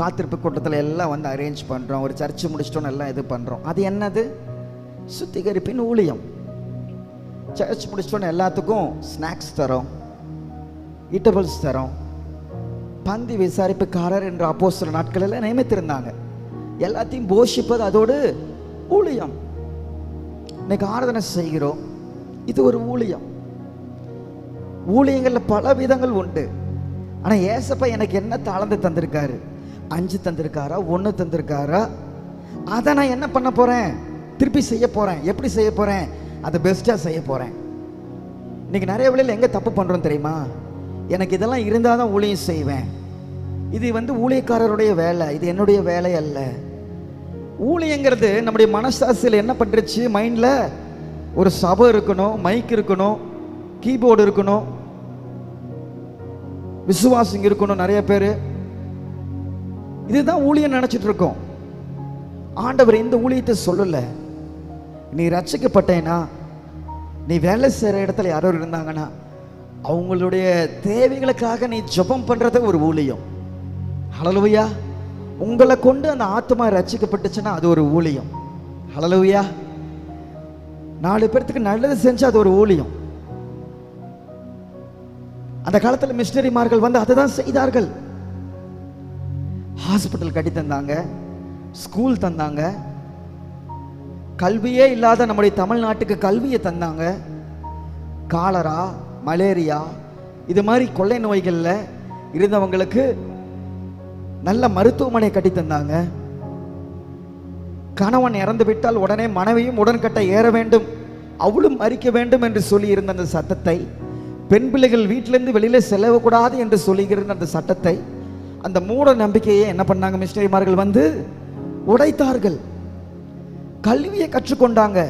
காத்திருப்பு கூட்டத்தில் எல்லாம் வந்து அரேஞ்ச் பண்றோம். ஒரு சர்ச்சு முடிச்சிட்டோம், எல்லாம் இது பண்றோம். அது என்னது? சுத்திகரிப்பின் ஊழியம். சர்ச் முடிச்சிட்டோன்னு எல்லாத்துக்கும் ஸ்நாக்ஸ் தரோம், ஈட்டபிள்ஸ் தரோம். பந்தி விசாரிப்புக்காரர் என்ற அப்போஸ்தலர் நாட்களில் நியமித்திருந்தாங்க. எல்லாத்தையும் போஷிப்பது அதோடு ஊழியம். இன்னைக்கு ஆராதனை செய்கிறோம், இது ஒரு ஊழியம். ஊழியங்கள்ல பல விதங்கள் உண்டு. ஆனா ஏசப்பா எனக்கு என்ன தாளந்து தந்திருக்காரு? 5 தந்திருக்காரா? 1 தந்திருக்காரா? அதை நான் என்ன பண்ண போறேன்? திருப்பி செய்ய போறேன். எப்படி செய்ய போறேன்? அதை பெஸ்டா செய்ய போறேன். இன்னைக்கு நிறைய வேளையில எங்க தப்பு பண்றோம் தெரியுமா? எனக்கு இதெல்லாம் இருந்தால் தான் ஊழியம் செய்வேன். இது வந்து ஊழியக்காரருடைய வேலை, இது என்னுடைய வேலை அல்ல. ஊழியங்கிறது நம்முடைய மனசாட்சியில் என்ன பண்றச்சு? மைண்ட்ல ஒரு சபை இருக்கணும், மைக் இருக்கணும், கீபோர்டு இருக்கணும், விசுவாசிங்க இருக்கணும், நிறைய பேர். இதுதான் ஊழியம் நினைச்சிட்டு இருக்கோம். ஆண்டவர் இந்த ஊழியத்தை சொல்லல. நீ ரட்சிக்கப்பட்டேனா, நீ வேலை செய்கிற இடத்துல யாரோ இருந்தாங்கன்னா அவங்களுடைய தேவைகளுக்காக நீ ஜெபம் பண்றது ஒரு ஊழியம். ஹல்லேலூயா. உங்களை கொண்டு அந்த ஆத்மா ரட்சிக்கப்பட்டுச்சுன்னா அது ஒரு ஊழியம். ஹல்லேலூயா. 4 பேருக்கு நல்லது செஞ்சு அது ஒரு ஊழியம். அந்த காலத்தில் மிஷனரிமார்கள் வந்து அதை தான் செய்தார்கள். ஹாஸ்பிட்டல் கட்டி தந்தாங்க, ஸ்கூல் தந்தாங்க, கல்வியே இல்லாத நம்முடைய தமிழ்நாட்டுக்கு கல்வியை தந்தாங்க. காலரா, மலேரியா இது மாதிரி கொள்ளை நோய்களில் இருந்தவங்களுக்கு நல்ல மருத்துவமனை கட்டி தந்தாங்க. கணவன் இறந்து விட்டால் உடனே மனைவியும் உடன்கட்டை ஏற வேண்டும், அவளும் மறிக்க வேண்டும் என்று சொல்லி இருந்த அந்த சட்டத்தை, பெண் பிள்ளைகள் வீட்டிலிருந்து வெளியில செல்லக்கூடாது என்று சொல்லுகிற அந்த சட்டத்தை, அந்த மூட நம்பிக்கையை என்ன பண்ணாங்க? மிஷனரிமார்கள் வந்து உடைத்தார்கள். கல்வியை கற்றுக்கொண்டாங்க.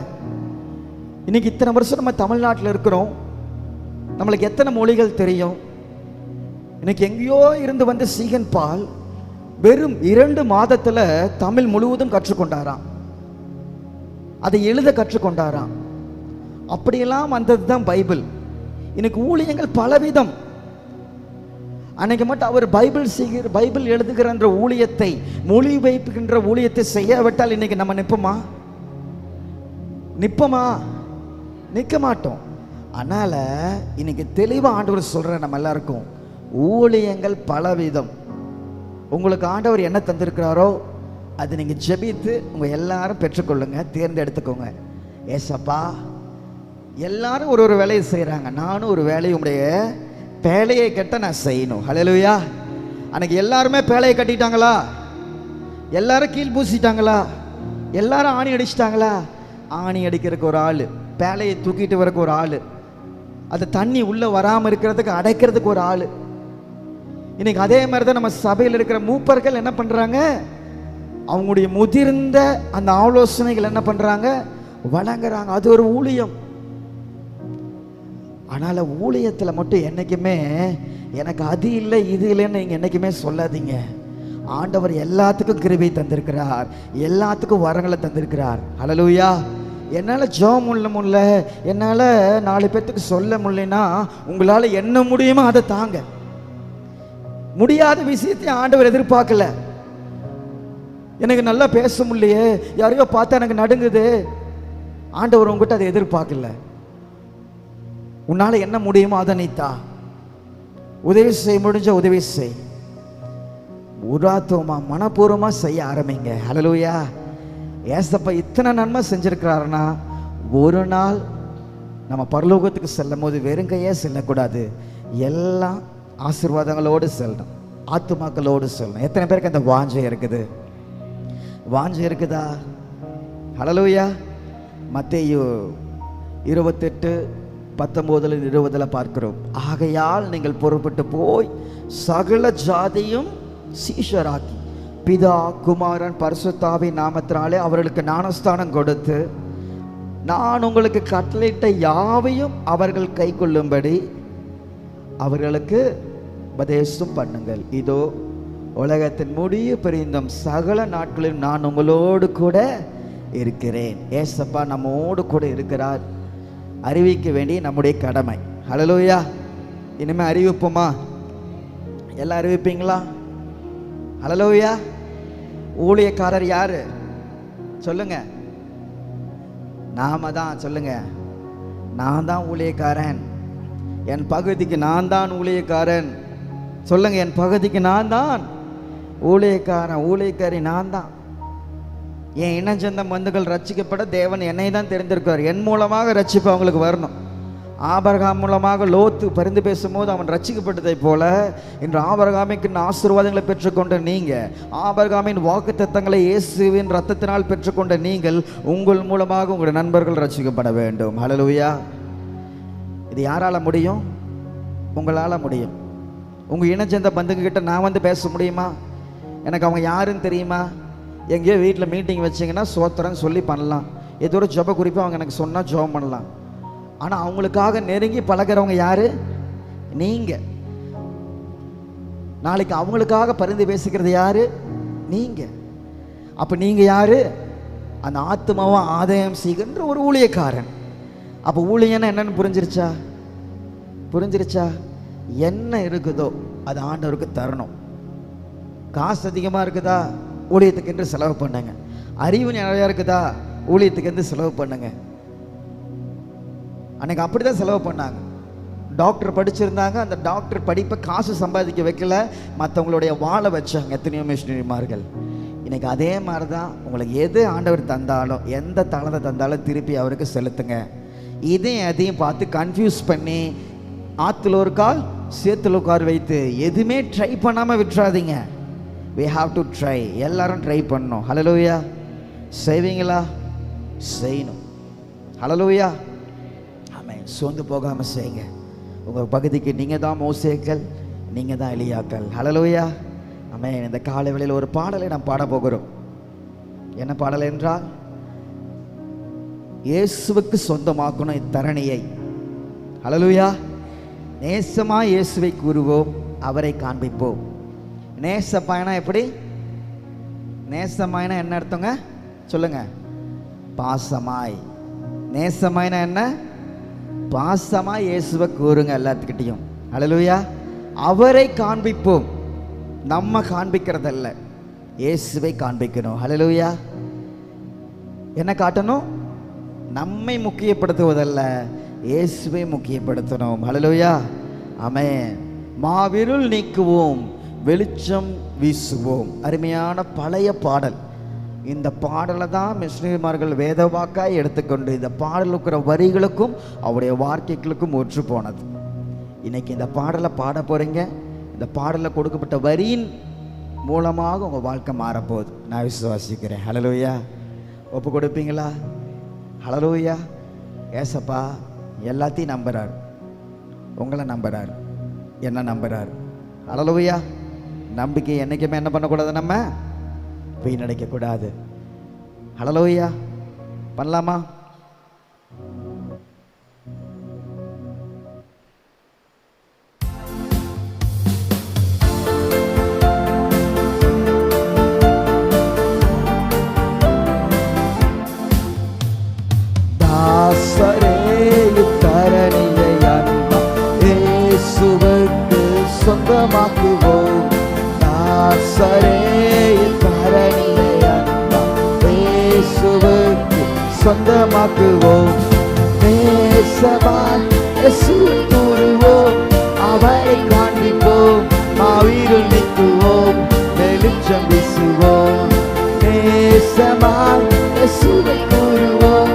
இன்னைக்கு இத்தனை வருஷம் நம்ம தமிழ்நாட்டில் இருக்கிறோம், நம்மளுக்கு எத்தனை மொழிகள் தெரியும்? இன்னைக்கு எங்கேயோ இருந்து வந்து சீகன் பால் வெறும் 2 மாதத்துல தமிழ் முழுவதும் கற்றுக்கொண்டாராம், அதை எழுத கற்றுக்கொண்டாராம். அப்படியெல்லாம் வந்தது தான் பைபிள். இன்னைக்கு ஊழியங்கள் பலவிதம். அன்னைக்கு மட்டும் அவர் பைபிள் எழுதுகிற ஊழியத்தை, மொழி வைப்புகின்ற ஊழியத்தை செய்யாவிட்டால் இன்னைக்கு நம்ம நிற்போமா? நிற்க மாட்டோம். அதனால இன்னைக்கு தெளிவாக ஆண்டவர் சொல்ற நம்ம எல்லாருக்கும், ஊழியங்கள் பலவிதம். உங்களுக்கு ஆண்டவர் என்ன தந்திருக்கிறாரோ அது நீங்க ஜெபித்து உங்க எல்லாரும் பெற்றுக்கொள்ளுங்க, தேர்ந்தெடுத்துக்கோங்க. ஏசப்பா, எல்லாரும் ஒரு வேலையை செய்யறாங்க, நானும் ஒரு வேலையை உடைய பேழையை கட்ட நான் செய்யணும். ஹல்லேலூயா. அன்னைக்கு எல்லாருமே பேழையை கட்டிட்டாங்களா? எல்லாரும் கீழ் பூசிட்டாங்களா? எல்லாரும் ஆணி அடிச்சிட்டாங்களா? ஆணி அடிக்கிறதுக்கு ஒரு ஆள், பேழையை தூக்கிட்டு வரக்கு ஒரு ஆள், அது தண்ணி உள்ள வராமல் இருக்கிறதுக்கு அடைக்கிறதுக்கு ஒரு ஆள். இன்னைக்கு அதே மாதிரி தான் நம்ம சபையில் இருக்கிற மூப்பர்கள் என்ன பண்றாங்க? அவங்களுடைய முதிர்ந்த அந்த ஆலோசனைகள் என்ன பண்றாங்க, வழங்குறாங்க. அது ஒரு ஊழியம். அதனால ஊழியத்தில் மட்டும் என்னைக்குமே எனக்கு அது இல்லை இது இல்லைன்னு நீங்க என்னைக்குமே சொல்லாதீங்க. ஆண்டவர் எல்லாத்துக்கும் கிருபை தந்திருக்கிறார், எல்லாத்துக்கும் வரங்களை தந்திருக்கிறார். ஹல்லேலூயா. என்னால் ஜெபம் முடியல, என்னால் 4 பேர்த்துக்கு சொல்ல முடியலன்னா உங்களால் என்ன முடியுமோ அதை தாங்க. முடியாத விஷயத்தை ஆண்டவர் எதிர்பார்க்கல. எனக்கு நல்லா பேச முடியலையே, யாரையோ பார்த்தா எனக்கு நடுங்குது, ஆண்டவர் உங்ககிட்ட அதை எதிர்பார்க்கல. உன்னால என்ன முடியுமோ அதை நீத்தா. உதவி செய்ய முடிஞ்ச உதவி செய். உராத்துவமா மனப்பூர்வமா செய்ய ஆரம்பிங்க. ஹல்லேலூயா. ஏசப்பா இத்தனை நன்மை செஞ்சிருக்கிறாருன்னா ஒரு நாள் நம்ம பரலோகத்துக்கு செல்லும் போது வெறும் கையே செல்லக்கூடாது. எல்லாம் ஆசீர்வாதங்களோடு செல்லணும், ஆத்துமாக்களோடு செல்லணும். எத்தனை பேருக்கு அந்த வாஞ்சை இருக்குது? வாஞ்சை இருக்குதா? ஹல்லேலூயா. மத்தேயு 28:19-20 பார்க்கிறோம். ஆகையால் நீங்கள் புறப்பட்டு போய் சகல ஜாதியும் சீஷராக்கி பிதா குமாரன் பரிசுத்தாவின் நாமத்தினாலே அவர்களுக்கு ஞானஸ்தானம் கொடுத்து நான் உங்களுக்கு கட்டளையிட்ட யாவையும் அவர்கள் கை கொள்ளும்படி அவர்களுக்கு உபதேசம் பண்ணுங்கள். இதோ உலகத்தின் முடிவு பிரிந்தும் சகல நாட்களிலும் நான் உங்களோடு கூட இருக்கிறேன். ஏசப்பா நம்மோடு கூட இருக்கிறார். அறிவிக்க வேண்டிய நம்முடைய கடமை. ஹல்லேலூயா. இனிமே அறிவிப்போமா? எல்லாம் அறிவிப்பீங்களா? ஹல்லேலூயா. ஊழியக்காரர் யாரு சொல்லுங்க? நாம தான். சொல்லுங்க, நான் தான் ஊழியக்காரன். என் பகுதிக்கு நான் தான் ஊழியக்காரன். சொல்லுங்க, என் பகுதிக்கு நான் தான் ஊழியக்காரன், ஊழியக்காரி நான் தான். என் இனஞ்சந்த பந்துகள் ரட்சிக்கப்பட தேவன் என்னை தான் தெரிந்திருக்கிறார். என் மூலமாக ரட்சிப்பு அவங்களுக்கு வரணும். ஆபிரகாம் மூலமாக லோத்து பரிந்து பேசும்போது அவன் ரட்சிக்கப்பட்டதை போல இன்று ஆபிரகாமிற்கு ஆசீர்வாதங்களை பெற்றுக்கொண்ட நீங்க, ஆபிரகாமின் வாக்குத்தத்தங்களை இயேசுவின் ரத்தத்தினால் பெற்றுக்கொண்ட நீங்கள், உங்கள் மூலமாக உங்களுடைய நண்பர்கள் ரட்சிக்கப்பட வேண்டும். ஹல்லேலூயா. இது யாரால முடியும்? உங்களால முடியும். உங்க இனச்சந்த பந்துக்கிட்ட நான் வந்து பேச முடியுமா? எனக்கு அவங்க யாருன்னு தெரியுமா? எங்கேயோ வீட்டில் மீட்டிங் வச்சிங்கன்னா சோத்திரன்னு சொல்லி பண்ணலாம். ஏதோ ஒரு ஜெப குறிப்பாக அவங்க எனக்கு சொன்னால் ஜெபம் பண்ணலாம். ஆனால் அவங்களுக்காக நெருங்கி பழகிறவங்க யாரு? நீங்க. நாளைக்கு அவங்களுக்காக பரிந்து பேசிக்கிறது யாரு? நீங்க. அப்போ நீங்க யாரு? அந்த ஆத்மாவை ஆதாயம் செய்கின்ற ஒரு ஊழியக்காரன். அப்போ ஊழியன்னா என்னன்னு புரிஞ்சிருச்சா? புரிஞ்சிருச்சா? என்ன இருக்குதோ அது ஆண்டவருக்கு தரணும். காசு அதிகமாக இருக்குதா? ஊழியத்துக்கு என்று செலவு பண்ணுங்க. அறிவு நிறையா இருக்குதா? ஊழியத்துக்கு என்று செலவு பண்ணுங்க. அன்னைக்கு அப்படிதான் செலவு பண்ணாங்க. டாக்டர் படிச்சிருந்தாங்க, அந்த டாக்டர் படிப்பை காசு சம்பாதிக்க வைக்கல, மற்றவங்களுடைய வாழை வச்சாங்க எத்தனையோ மிஷினரிமார்கள். இன்னைக்கு அதே மாதிரி தான் உங்களுக்கு எது ஆண்டவர் தந்தாலும், எந்த தளத்தை தந்தாலும் திருப்பி அவருக்கு செலுத்துங்க. இதையும் அதையும் பார்த்து கன்ஃபியூஸ் பண்ணி ஆற்றுல ஒரு கால் சேத்துல ஒரு கால் வைத்து எதுவுமே ட்ரை பண்ணாமல் விட்டுறாதீங்க. we have to try. எல்லாரும் ட்ரை பண்ணணும். ஹல்லேலூயா. செய்வீங்களா? செய்யணும். ஹல்லேலூயா. ஆமென். சோர்ந்து போகாம செய்யுங்க. உங்க பகுதிக்கு நீங்க தான் மோசேக்கள், நீங்க தான் எலியாக்கள். ஹல்லேலூயா. ஆமென். இந்த காலை வேளையில் ஒரு பாடலை நாம் பாட போகிறோம். என்ன பாடல் என்றால், இயேசுவுக்கு சொந்தமாக்கணும் இத்தரணியை. ஹல்லேலூயா. நேசமாய் இயேசுவை கூறுவோம், அவரை காண்பிப்போம். நேச பயணம் எப்படி? நேசமாயினா என்ன அர்த்தங்க? சொல்லுங்க. பாசமாய். நேசமாயினா என்ன? பாசமாய் இயேசுவை கூறுங்க எல்லாத்துக்கிட்டையும். ஹல்லேலூயா. அவரை காண்பிப்போம். நம்ம காண்பிக்கிறதல்ல, இயேசுவை காண்பிக்கணும். ஹல்லேலூயா. என்ன காட்டணும்? நம்மை முக்கியப்படுத்துவதல்ல, இயேசுவை முக்கியப்படுத்தணும். ஹல்லேலூயா. ஆமென். மாவிருள் நீக்குவோம், வெளிச்சம் வீசுவோம். அருமையான பழைய பாடல். இந்த பாடலை தான் மிஷனரிமார்கள் வேத வாக்காய் எடுத்துக்கொண்டு இந்த பாடல் இருக்கிற வரிகளுக்கும் அவருடைய வார்த்தைகளுக்கும் ஒற்று போனது. இன்னைக்கு இந்த பாடலை பாட போறீங்க. இந்த பாடலில் கொடுக்கப்பட்ட வரியின் மூலமாக உங்கள் வாழ்க்கை மாறப்போகுது, நான் விசுவாசிக்கிறேன். ஹல்லேலூயா. ஒப்பு கொடுப்பீங்களா? ஹல்லேலூயா. ஏசப்பா எல்லாத்தையும் நம்புறார், உங்களை நம்புறார், என்ன நம்புறார். ஹல்லேலூயா. நம்பிக்கை என்றைக்குமே என்ன பண்ணக்கூடாது? நம்ம வீணடைக்க கூடாது. ஹல்லேலூயா. பண்ணலாமா? தாசரே தரணியை அன்பா இயேசுவுக்கு சொந்தமாக்குவோம். தாசரே தரணியை அன்பா இயேசுவுக்கு சொந்தமாக்குவோம். நேசமாய் இயேசுவை கூறுவோம், அவரை காண்பிப்போம், மாவீரில் நிற்குவோம், வெளிச்சம் வீசுவோம். நேசமாய் இயேசுவை கூறுவோம்,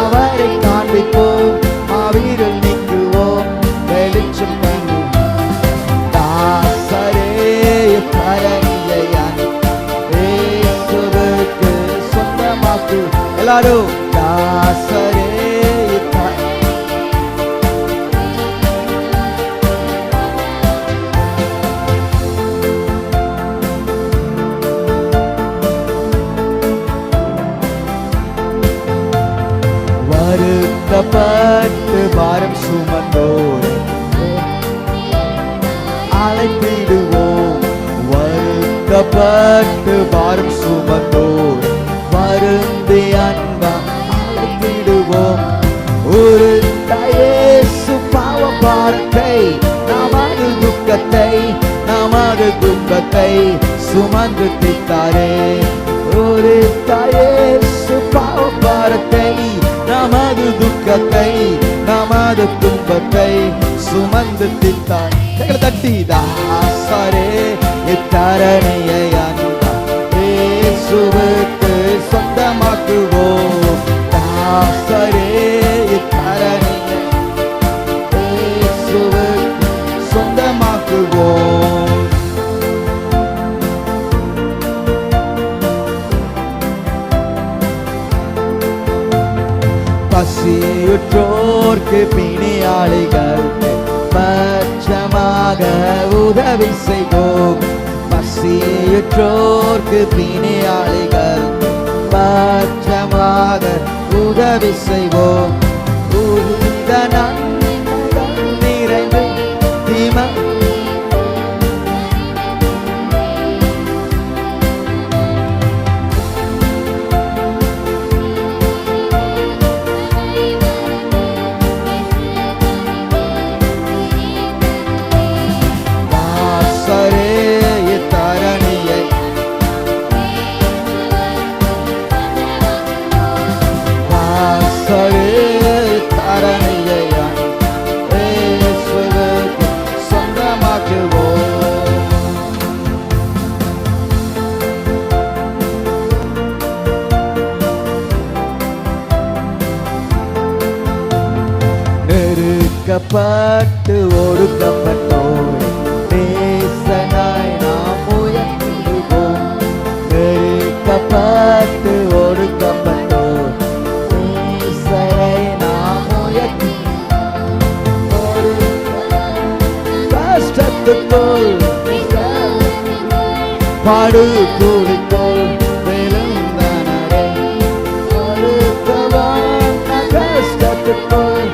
அவரை காண்பிப்போம், மாவீரில் நிற்குவோம், வெளிச்சம் காண்போம். தாசரே தரணியை இயேசுவுக்கு சொந்தமாக்கு. எல்லாரும் தாசரே வருத்தப்பட்டு பாரம் சுமந்தோரை அழைத்திடுவோம். வருத்தப்பட்டு பாரம் சுமந்தோரை வருந்தி அன்பா அழைத்திடுவோம். ஒரு இயேசு பாவ பாரத்தை நமது துக்கத்தை நமது துன்பத்தை சுமந்து தீர்த்தாரே. ஒரு இயேசு பாவ பாரத்தை நமது துக்கத்தை நமது துன்பத்தை சுமந்து தீர்த்தார். தட்டி தாசரே இத்தரணியை அன்பா இயேசுவுக்கு சொந்தமாக்குவோம். தாசரே இத்தரணியை இயேசுவுக்கு சொந்தமாக்குவோம். பசியுற்றோர்க்கு பிணியாளிகள் பட்சமாக உதவி செய்வோம். பசியுற்றோர்க்கு பிணியாளிகள் பட்சமாக உதவி செய்வோம். நிறைந்து தீமை நெருக்கப்பட்டு ஒடுக்கப்பட்டோரை நேசனாய் நாம் உயர்த்திடுவோம். நெருக்கப்பட்டு ஒடுக்கப்பட்டோர் நேசரை நாம் உயர்த்தி கஷ்டத்துக்குள் பாடு கூடிக்கொள் விழுந்தனரே. கஷ்டத்துக்குள்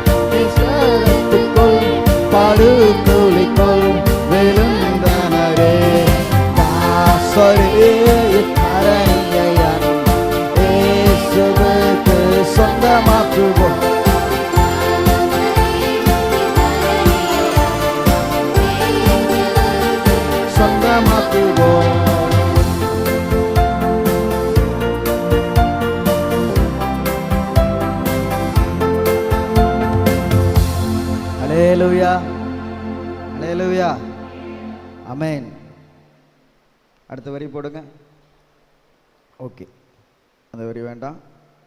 பாடு கூடிக்கொள் விழுந்தனரே. தாசரே தரணியை இயேசுவுக்கு சொந்தமாக்குவோம். சொந்தமாக்குவோம். ஹல்லேலூயா, ஹல்லேலூயா, ஆமென். அடுத்த வரி போடுங்க. ஓகே, அந்த வரி வேண்டாம்,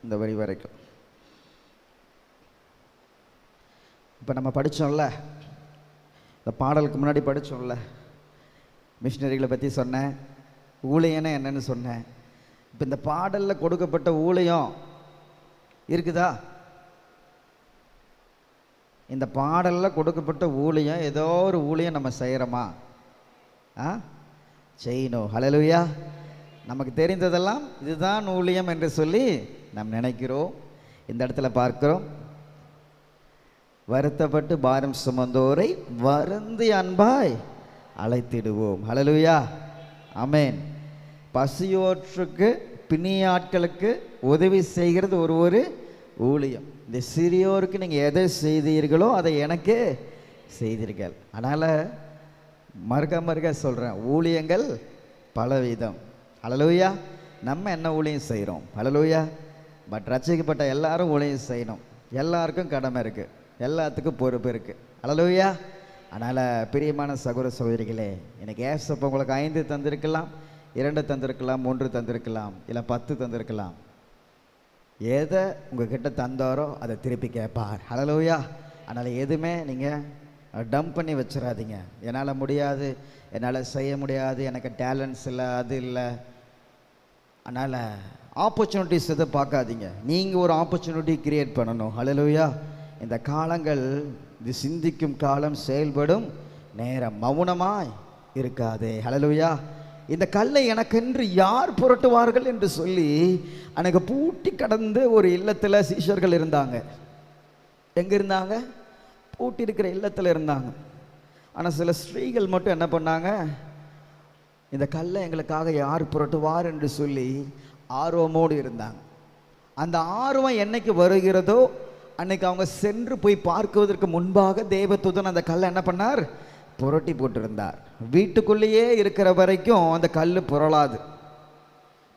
இந்த வரி வரைக்கும். இப்போ நம்ம படித்தோம்ல, இந்த பாடலுக்கு முன்னாடி படித்தோம்ல, மிஷினரிகளை பற்றி சொன்னேன், ஊழியன்னு என்னன்னு சொன்னேன். இப்போ இந்த பாடலில் கொடுக்கப்பட்ட ஊழியம் இருக்குதா? இந்த பாடலில் கொடுக்கப்பட்ட ஊழியம், ஏதோ ஒரு ஊழியம் நம்ம செய்கிறோமா? செய்யணும். ஹல்லேலூயா. நமக்கு தெரிந்ததெல்லாம் இதுதான் ஊழியம் என்று சொல்லி நாம் நினைக்கிறோம். இந்த இடத்துல பார்க்கிறோம், வருத்தப்பட்டு பாரம் சுமந்தோரை வருந்தி அன்பாய் அழைத்திடுவோம். ஹல்லேலூயா, ஆமென். பசியோற்றுக்கு பிணிய ஆட்களுக்கு உதவி செய்கிறது ஒரு ஊழியம். இந்த சிறியோருக்கு நீங்கள் எதை செய்தீர்களோ அதை எனக்கு செய்தீர்கள். அதனால் மறுக்க சொல்கிறேன், ஊழியங்கள் பலவிதம். ஹல்லேலூயா. நம்ம என்ன ஊழியம் செய்கிறோம்? ஹல்லேலூயா. பட் ரட்சிக்கப்பட்ட எல்லாரும் ஊழியம் செய்யணும். எல்லாருக்கும் கடமை இருக்குது, எல்லாத்துக்கும் பொறுப்பு இருக்குது. ஹல்லேலூயா. அதனால் பிரியமான சகோதர சகோதரிகளே, எனக்கு ஏசப்ப உங்களுக்கு 5 தந்திருக்கலாம், 2 தந்திருக்கலாம், 3 தந்திருக்கலாம், இல்லை 10 தந்திருக்கலாம். எதை உங்ககிட்ட தந்தாரோ அதை திருப்பி கேட்பார். ஹல்லேலூயா. அதனால் எதுவுமே நீங்கள் டம்ப் பண்ணி வச்சிடாதீங்க. என்னால் முடியாது, என்னால் செய்ய முடியாது, எனக்கு டேலண்ட்ஸ் இல்லை, அது இல்லை. அதனால் ஆப்பர்ச்சுனிட்டிஸ் எதை பார்க்காதீங்க, நீங்கள் ஒரு ஆப்பர்ச்சுனிட்டி கிரியேட் பண்ணணும். ஹல்லேலூயா. இந்த காலங்கள் இது சிந்திக்கும் காலம், செயல்படும் நேரம். மௌனமாய் இருக்காதே. ஹல்லேலூயா. இந்த கல்லை எனக்கென்று யார் புரட்டுவார்கள் என்று சொல்லி அன்னைக்கு பூட்டி கடந்து ஒரு இல்லத்தில் சீஷர்கள் இருந்தாங்க. எங்கே இருந்தாங்க? பூட்டி இருக்கிற இல்லத்தில் இருந்தாங்க. ஆனால் சில ஸ்திரீகள் மட்டும் என்ன பண்ணாங்க? இந்த கல்லை எங்களுக்காக யார் புரட்டுவார் என்று சொல்லி ஆர்வமோடு இருந்தாங்க. அந்த ஆர்வம் என்னைக்கு வருகிறதோ அன்னைக்கு அவங்க சென்று போய் பார்க்குவதற்கு முன்பாக தேவதூதன் அந்த கல்லை என்ன பண்ணார்? புரட்டி போட்டிருந்தார். வீட்டுக்குள்ளேயே இருக்கிற வரைக்கும் அந்த கல் புரளாது.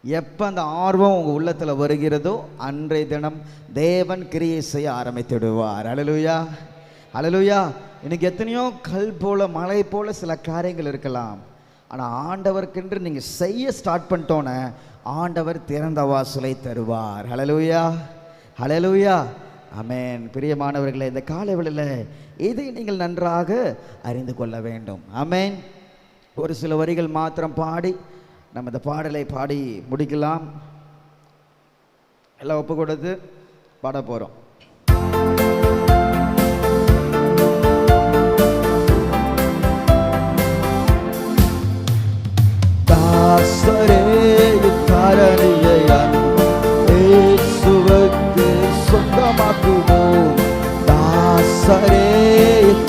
எப்போ அந்த ஆர்வம் உங்கள் உள்ளத்தில் வருகிறதோ அன்றைய தினம் தேவன் கிரியை செய்ய ஆரம்பித்துடுவார். ஹல்லேலூயா, ஹல்லேலூயா. இன்னைக்கு எத்தனையோ கல் போல, மலை போல சில காரியங்கள் இருக்கலாம். ஆனால் ஆண்டவருக்கென்று நீங்கள் செய்ய ஸ்டார்ட் பண்ணிட்டோன்னே ஆண்டவர் திறந்த வாசலை தருவார். ஹல்லேலூயா, ஹல்லேலூயா, ஆமென். பிரியமானவர்களே, இந்த காலை வேளையில் இதை நீங்கள் நன்றாக அறிந்து கொள்ள வேண்டும். ஆமென். ஒரு சில வரிகள் மாத்திரம் பாடி நம்ம இந்த பாடலை பாடி முடிக்கலாம். எல்லாம் ஒப்பு கொடுத்து பாட போகிறோம். தாசரே காரணியை இயேசுவுக்கு சொந்தமாக்குவோம். தாசரே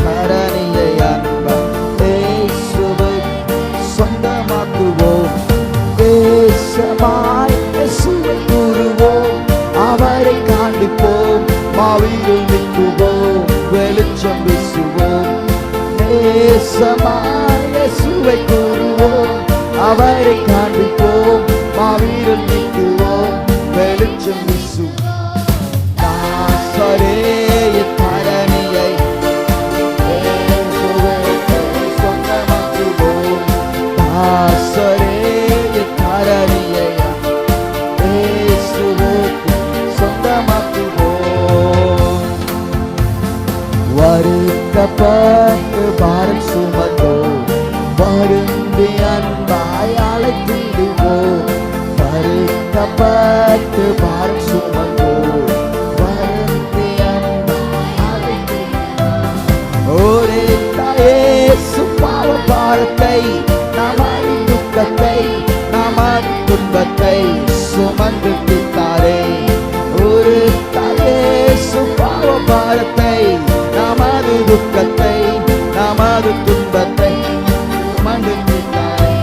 கரணியை இயேசுவுக்கு சொந்தமாக்குவோம். தேசமாய் இயேசுவை கூறுவோம், அவரை காண்பிப்போம், மாவீரில் நிற்குவோம், வெளிச்சம் வீசுவோம். தேசமாய் இயேசுவை கூறுவோம், அவரை காண்பிப்போம், மாவீரில் நிற்குவோம், வெளிச்சம் வீசுவோம். தாசரே கரணியை இயேசுவுக்கு சொந்தமாக்குவோம். தாசரே கரணியை இயேசுவுக்கு சொந்தமாக்குவோம். வருத்தப்பட்டு பாரம் சுமந்தோம், வருந்தி அன்பாய் அழைத்திடுவோம். வருத்தப்பட்டு பாரம் சுமந்தோம், வருந்தி அன்பாய் அழைத்திடுவோம். ஒரே இயேசு பாவ பாரத்தை, நமது துக்கத்தை, நமது துன்பத்தை சுமந்து தீர்த்தாரே. ஒரு இயேசு பாவ பாரத்தை, நமது துக்கத்தை, நமது துன்பத்தை சுமந்து தீர்த்தாரே.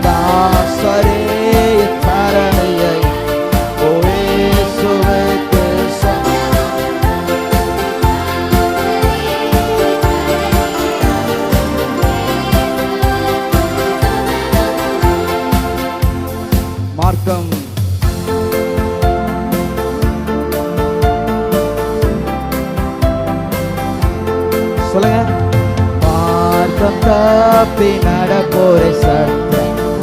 தாசரே கரணியை இயேசுவுக்கு மார்க்கம் சொல்லுங்க. மார்க்கம் தப்பி நடப்போரை சத்த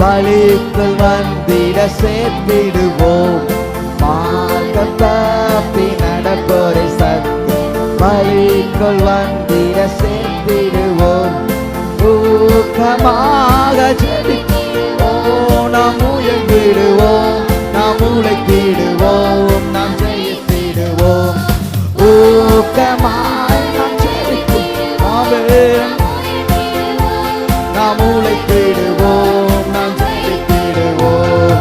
வழிக்குள் வந்திட சேர்த்திடுவோம். மார்க்கம் தப்பி நடப்போரை சத்த வழிக்குள் வந்திட சேர்த்திடுவோம். ஊக்கமாக ஜெபிப்போம், நாம் உயர்ந்திடுவோம், நாம் உழைத்திடுவோம், நாம் ஜெயித்திடுவோம். ஊக்கமாய் நாம் ஜெபிப்போம், நாம் உழைத்திடுவோம், நாம் ஜெயித்திடுவோம்.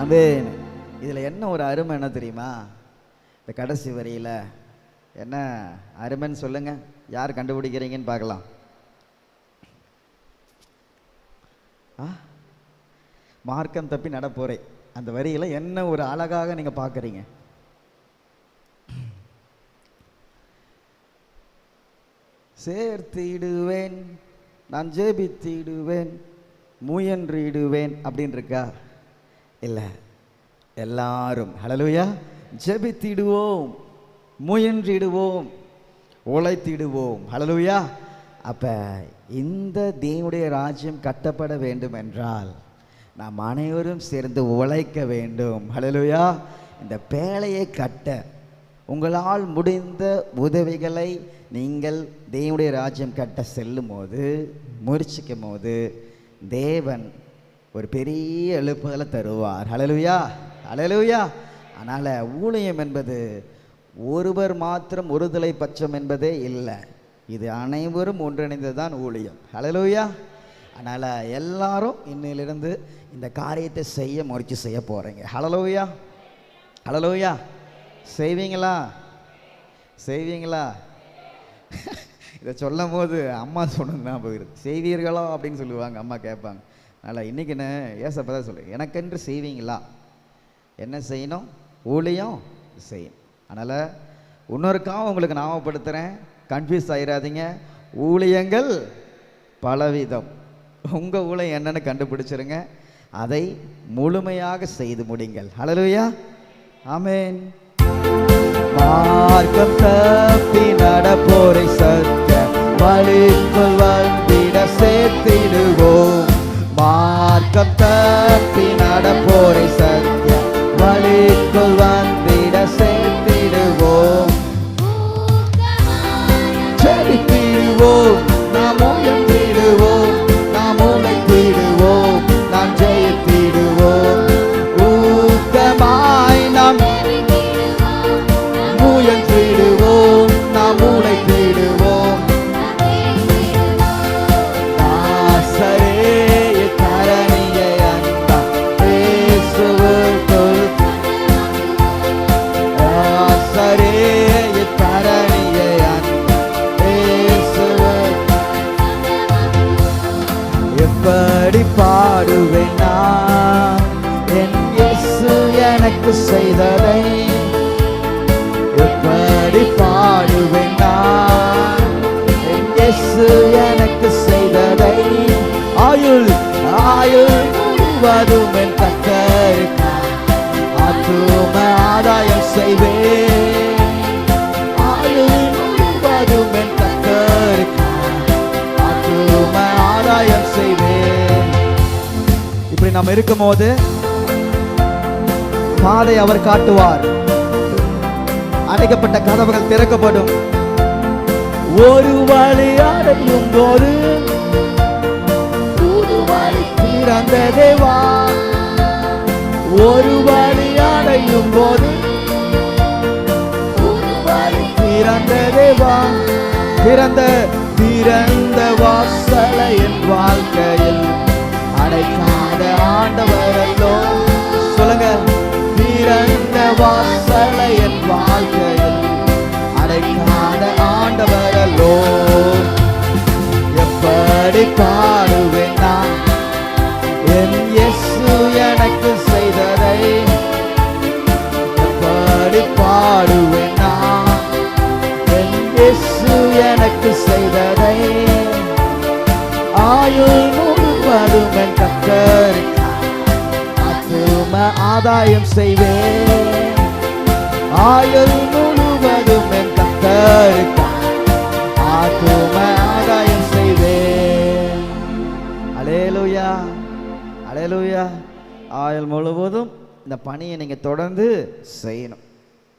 ஆமென். இதில் என்ன ஒரு அருமை என்ன தெரியுமா? இந்த கடைசி வரியில் என்ன அருமைன்னு சொல்லுங்க, யார் கண்டுபிடிக்கிறீங்கன்னு பார்க்கலாம். மார்க்கம் தப்பி நடப்போறே, அந்த வரியில் என்ன ஒரு அழகாக நீங்க பார்க்குறீங்க. சேர்த்திடுவேன் நான் ஜெபித்திடுவேன் முயன்றிடுவேன் அப்படின்னு இருக்கா? இல்லை, எல்லாரும் ஹல்லேலூயா ஜெபித்திடுவோம், முயன்றிடுவோம், உழைத்திடுவோம். ஹல்லேலூயா. அப்ப இந்த தேவனுடைய ராஜ்யம் கட்டப்பட வேண்டும் என்றால் நாம் அனைவரும் சேர்ந்து உழைக்க வேண்டும். ஹல்லேலூயா. இந்த பேழையை கட்ட உங்களால் முடிந்த உதவிகளை நீங்கள் தேவனுடைய ராஜ்யம் கட்ட செல்லும் போது, முயற்சிக்கும் போது தேவன் ஒரு பெரிய எழுப்புதலை தருவார். ஹல்லேலூயா, ஹல்லேலூயா. அதனால் ஊழியம் என்பது ஒருவர் மாத்திரம் ஒருதலை பட்சம் என்பதே இல்லை, இது அனைவரும் ஒன்றிணைந்ததுதான் ஊழியம். ஹல்லேலூயா. அதனால் எல்லாரும் இன்னிலிருந்து இந்த காரியத்தை செய்ய முயற்சி செய்ய போகிறீங்க. ஹல்லேலூயா, ஹல்லேலூயா. செய்வீங்களா? செய்வீங்களா? இதை சொல்லும் போது அம்மா சொன்னதுதான் போயிடுது. செய்வீர்களா அப்படின்னு சொல்லுவாங்க, அம்மா கேட்பாங்க. அதனால் இன்றைக்கின்னு ஏசப்பா தான் சொல்லு, எனக்கென்று செய்வீங்களா? என்ன செய்யணும்? ஊழியம் செய்யணும். அதனால் இன்னொருக்காக உங்களுக்கு ஞாபகப்படுத்துகிறேன், கன்ஃபியூஸ் ஆகிடாதீங்க. ஊழியங்கள் பலவிதம். உங்கள் ஊழியம் என்னன்னு கண்டுபிடிச்சிருங்க, அதை முழுமையாக செய்து முடிங்கள். ஹல்லேலூயா, ஆமென். மார்க்கம் தப்பி நடப்போரை சத்த வழிக்குள் வந்திட சேர்த்திடுவோம். மார்க்கம் தப்பி நடப்போரை சத்த வழிக்குள் வந்திட சேர்த்திடுவோம். ஜெயித்திடுவோம், நாம் உயர்த்திடுவோம், நாம் உழைத்திடுவோம், நாம் ஜெயித்திடுவோம். ஊக்கமாய் நாம் முயன்றிடுவோம், நாம் உழைத்திடுவோம். ஆசரே தரணியை அன்பா இயேசுவுக்குள், ஆசரே தரணியை அன்பா இயேசுவுக்குள். எப்படி பாடுவேன் நான் என் இயேசு எனக்கு செய்ததை? எப்படி பாடுவேன் நான் என் இயேசு எனக்கு செய்ததை? ஆயுள் ஆயுள் முழுவதும் என் கர்த்தருக்கு ஆத்தும ஆதாயம் செய்வேன். ஆயுள் முழுவதும் என் கர்த்தருக்கு ஆத்தும ஆதாயம் செய்வேன். இப்படி நாம் இருக்கும் போது பாதை அவர் காட்டுவார், அடைக்கப்பட்ட கதவுகள் திறக்கப்படும். ஒரு வழி அடையும் போது ஒரு வழி திறந்ததே வா. ஒரு வழி அடையும் போது ஒரு வழி திறந்ததே வா. திறந்த வாசலை என் வாழ்க்கையில் அடைக்காத ஆண்டவரல்லோ. சொல்லுங்க, திறந்த வாசலை என் வாழ்க்கையில் அடைக்காத ஆண்டவரல்லோ. எப்படி பாடுவேன் நான் என் இயேசு எனக்கு செய்ததை? எப்படி பாடுவேன் நான் என் இயேசு எனக்கு செய்ததை? ஆயுள் முழுவதும் என் கர்த்தருக்கு ஆதாயம் செய்வேன். ஆயுள் முழுவதும் என் கர்த்தருக்கு ஆத்தும ஆதாயம் செய்வேன். அல்லேலூயா, அல்லேலூயா. ஆயுள் முழுவதும் இந்த பணியை நீங்க தொடர்ந்து செய்யணும்.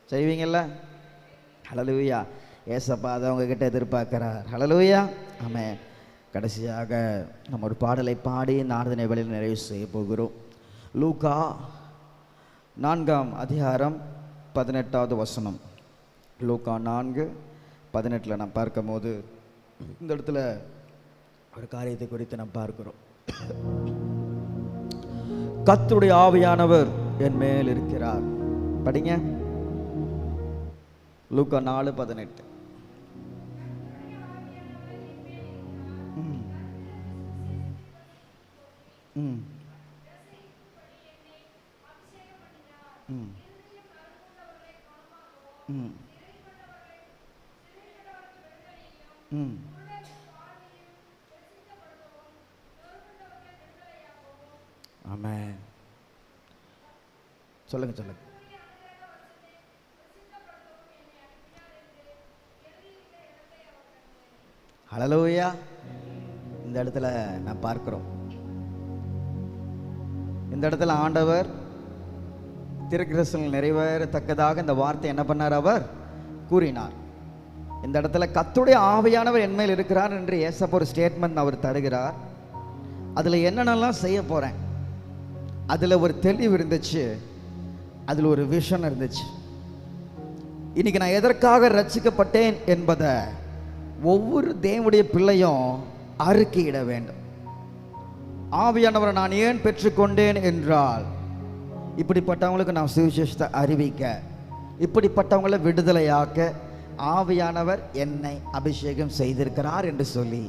செய்வீங்கல்ல? அல்லேலூயா. ஏசப்பா அதை உங்ககிட்ட எதிர்பார்க்கிறார். அல்லேலூயா, ஆமென். கடைசியாக நம்ம ஒரு பாடலை பாடி நாரதனை வேளையில் நிறைவு செய்ய போகிறோம். லூக்கா 4ஆம் அதிகாரம் 18வது வசனம். லூக்கா 4:18 நாம் பார்க்கும் போது இந்த இடத்துல ஒரு காரியத்தை குறித்து நாம் பார்க்கிறோம். கர்த்தருடைய ஆவியானவர் என் மேல் இருக்கிறார். படிங்க, லூக்கா 4:18. ஆமென். சொல்லுங்க சொல்லுங்க. ஹல்லேலூயா. இந்த இடத்துல நான் பார்க்கிறோம், இந்த இடத்துல ஆண்டவர் திருக்கிறிஸ்துவில் நிறைவேறத்தக்கதாக இந்த வார்த்தை என்ன பண்ணார்? அவர் கூறினார். இந்த இடத்துல கர்த்தருடைய ஆவியானவர் என்மேல் இருக்கிறார் என்று ஏசப்பா ஒரு ஸ்டேட்மெண்ட் அவர் தருகிறார். அதில் என்னென்னலாம் செய்ய போகிறேன், அதில் ஒரு தெளிவு இருந்துச்சு, அதில் ஒரு விஷன் இருந்துச்சு. இன்னைக்கு நான் எதற்காக ரட்சிக்கப்பட்டேன் என்பதை ஒவ்வொரு தேவனுடைய பிள்ளையும் அறிக்கையிட வேண்டும். ஆவியானவரை நான் ஏன் பெற்றுக்கொண்டேன் என்றால், இப்படிப்பட்டவங்களுக்கு நான் சுவிசேஷத்தை அறிவிக்க, இப்படிப்பட்டவங்களை விடுதலையாக்க ஆவியானவர் என்னை அபிஷேகம் செய்திருக்கிறார் என்று சொல்லி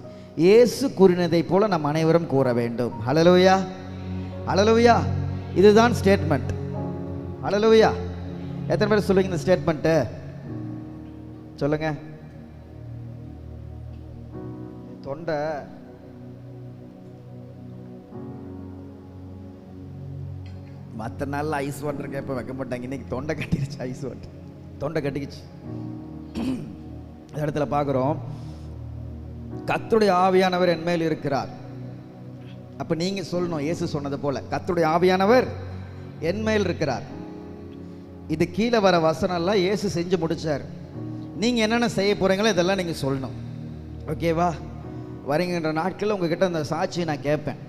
இயேசு கூறினதை போல நம் அனைவரும் கூற வேண்டும். ஹல்லேலூயா, ஹல்லேலூயா. இதுதான் ஸ்டேட்மெண்ட். ஹல்லேலூயா. எத்தனை பேர் சொல்லுங்க இந்த ஸ்டேட்மெண்ட்டு? சொல்லுங்க. தொண்டை மற்ற நாளில் ஐஸ் வாட்டர் கேப்ப வைக்க மாட்டாங்க, இன்னைக்கு தொண்டை கட்டிடுச்சு. ஐஸ் வாட்டர் தொண்டை கட்டிக்கிச்சு. இந்த இடத்துல பார்க்குறோம், கர்த்தருடைய ஆவியானவர் என் மேல் இருக்கிறார். அப்போ நீங்கள் சொல்லணும், இயேசு சொன்னது போல கர்த்தருடைய ஆவியானவர் என் மேல் இருக்கிறார். இது கீழே வர வசனம்லாம் இயேசு செஞ்சு முடிச்சார். நீங்கள் என்னென்ன செய்ய போகிறீங்களோ இதெல்லாம் நீங்கள் சொல்லணும். ஓகேவா? வருகின்ற நாட்களில் உங்ககிட்ட அந்த சாட்சியை நான் கேட்பேன்.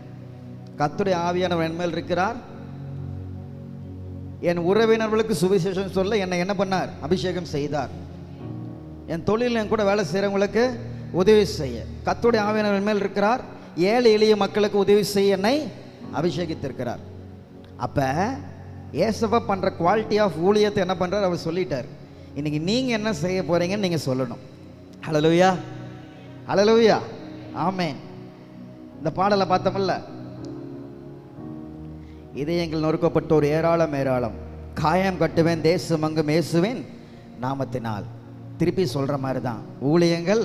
கர்த்தருடைய ஆவியானவர் என் மேல் இருக்கிறார், என் உறவினர்களுக்கு சுவிசேஷம் சொல்ல என்னை என்ன பண்ணார்? அபிஷேகம் செய்தார். என் தொழில் என் கூட வேலை செய்கிறவங்களுக்கு உதவி செய்ய கர்த்தருடைய ஆவியானவர் மேல் இருக்கிறார். ஏழை எளிய மக்களுக்கு உதவி செய்ய என்னை அபிஷேகித்திருக்கிறார். அப்போ ஏசப்பா பண்ணுற குவாலிட்டி ஆஃப் ஊழியத்தை என்ன பண்ணுறார்? அவர் சொல்லிட்டார். இன்னைக்கு நீங்கள் என்ன செய்ய போகிறீங்கன்னு நீங்கள் சொல்லணும். ஹல்லேலூயா, ஹல்லேலூயா, ஆமென். இந்த பாடலை பார்த்தோம்ல, இதயங்கள் நொறுக்கப்பட்டோர் ஏராளம் ஏராளம், காயம் கட்டுவேன் தேசம் அங்கும் இயேசுவின் நாமத்தினால். திருப்பி சொல்கிற மாதிரி தான், ஊழியங்கள்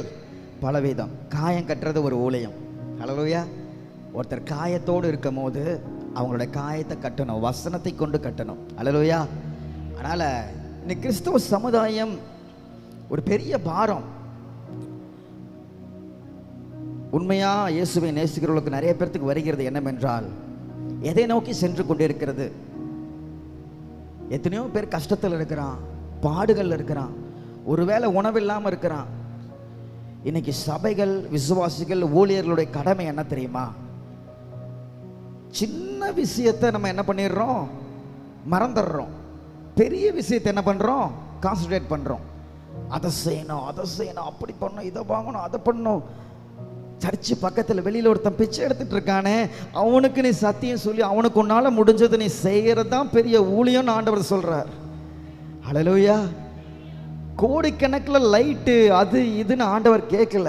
பலவிதம். காயம் கட்டுறது ஒரு ஊழியம். ஹல்லேலூயா. ஒருத்தர் காயத்தோடு இருக்கும் போது அவங்களோட காயத்தை கட்டணும், வசனத்தை கொண்டு கட்டணும். ஹல்லேலூயா. அதனால் இன்னைக்கு கிறிஸ்தவ சமுதாயம் ஒரு பெரிய பாரம். உண்மையாக இயேசுவை நேசிக்கிறவர்களுக்கு நிறைய பேர்த்துக்கு வருகிறது என்னவென்றால், எதை நோக்கி சென்று கொண்டிருக்கிறது. எத்தனையோ பேர் கஷ்டத்தில் இருக்கிறான், பாடுகள் இருக்கிறான், ஒருவேளை உணவு இல்லாமல் இருக்கிறான். இன்னைக்கு சபைகள், விசுவாசிகள், ஊழியர்களுடைய கடமை என்ன தெரியுமா? சின்ன விஷயத்தை நம்ம என்ன பண்ணிடுறோம்? மறந்துடுறோம். பெரிய விஷயத்தை என்ன பண்ணுறோம்? கான்சன்ட்ரேட் பண்ணுறோம். அதை செய்யணும், அதை செய்யணும், அப்படி பண்ணணும், இதை வாங்கணும், அதை பண்ணணும். சர்ச்சு பக்கத்தில் வெளியில் ஒருத்தன் பிச்சை எடுத்துட்டு இருக்கானே, அவனுக்கு நீ சத்தியம் சொல்லி அவனுக்கு உன்னால முடிஞ்சது நீ செய்கிறது தான் பெரிய ஊழியம்னு ஆண்டவர் சொல்றார். ஹல்லேலூயா. கோடிக்கணக்கில் லைட்டு அது இதுன்னு ஆண்டவர் கேட்கல.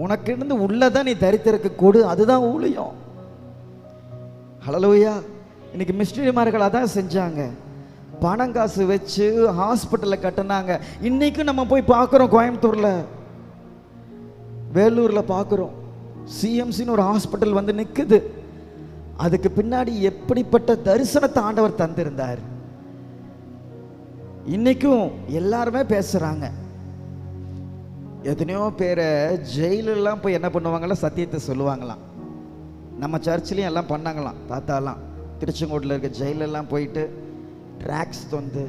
உனக்கு இருந்து உள்ளதான் நீ தரித்திருக்க கொடு, அதுதான் ஊழியம். ஹல்லேலூயா. இன்னைக்கு மிஷனரிமார்கள் அதான் செஞ்சாங்க. பணம் காசு வச்சு ஹாஸ்பிட்டலில் கட்டினாங்க. இன்னைக்கும் நம்ம போய் பார்க்குறோம், கோயம்புத்தூரில், வேலூரில் பார்க்குறோம். சிஎம்சின்னு ஒரு ஹாஸ்பிட்டல் வந்து நிற்குது. அதுக்கு பின்னாடி எப்படிப்பட்ட தரிசனத்தை ஆண்டவர் தந்திருந்தார். இன்னைக்கும் எல்லாருமே பேசுகிறாங்க. எத்தனையோ பேரை ஜெயிலெல்லாம் போய் என்ன பண்ணுவாங்களாம்? சத்தியத்தை சொல்லுவாங்களாம். நம்ம சர்ச்சிலையும் எல்லாம் பண்ணாங்களாம். தாத்தாலாம் திருச்செங்கோட்டில் இருக்க ஜெயிலெல்லாம் போயிட்டு ட்ராக்ஸ் வந்து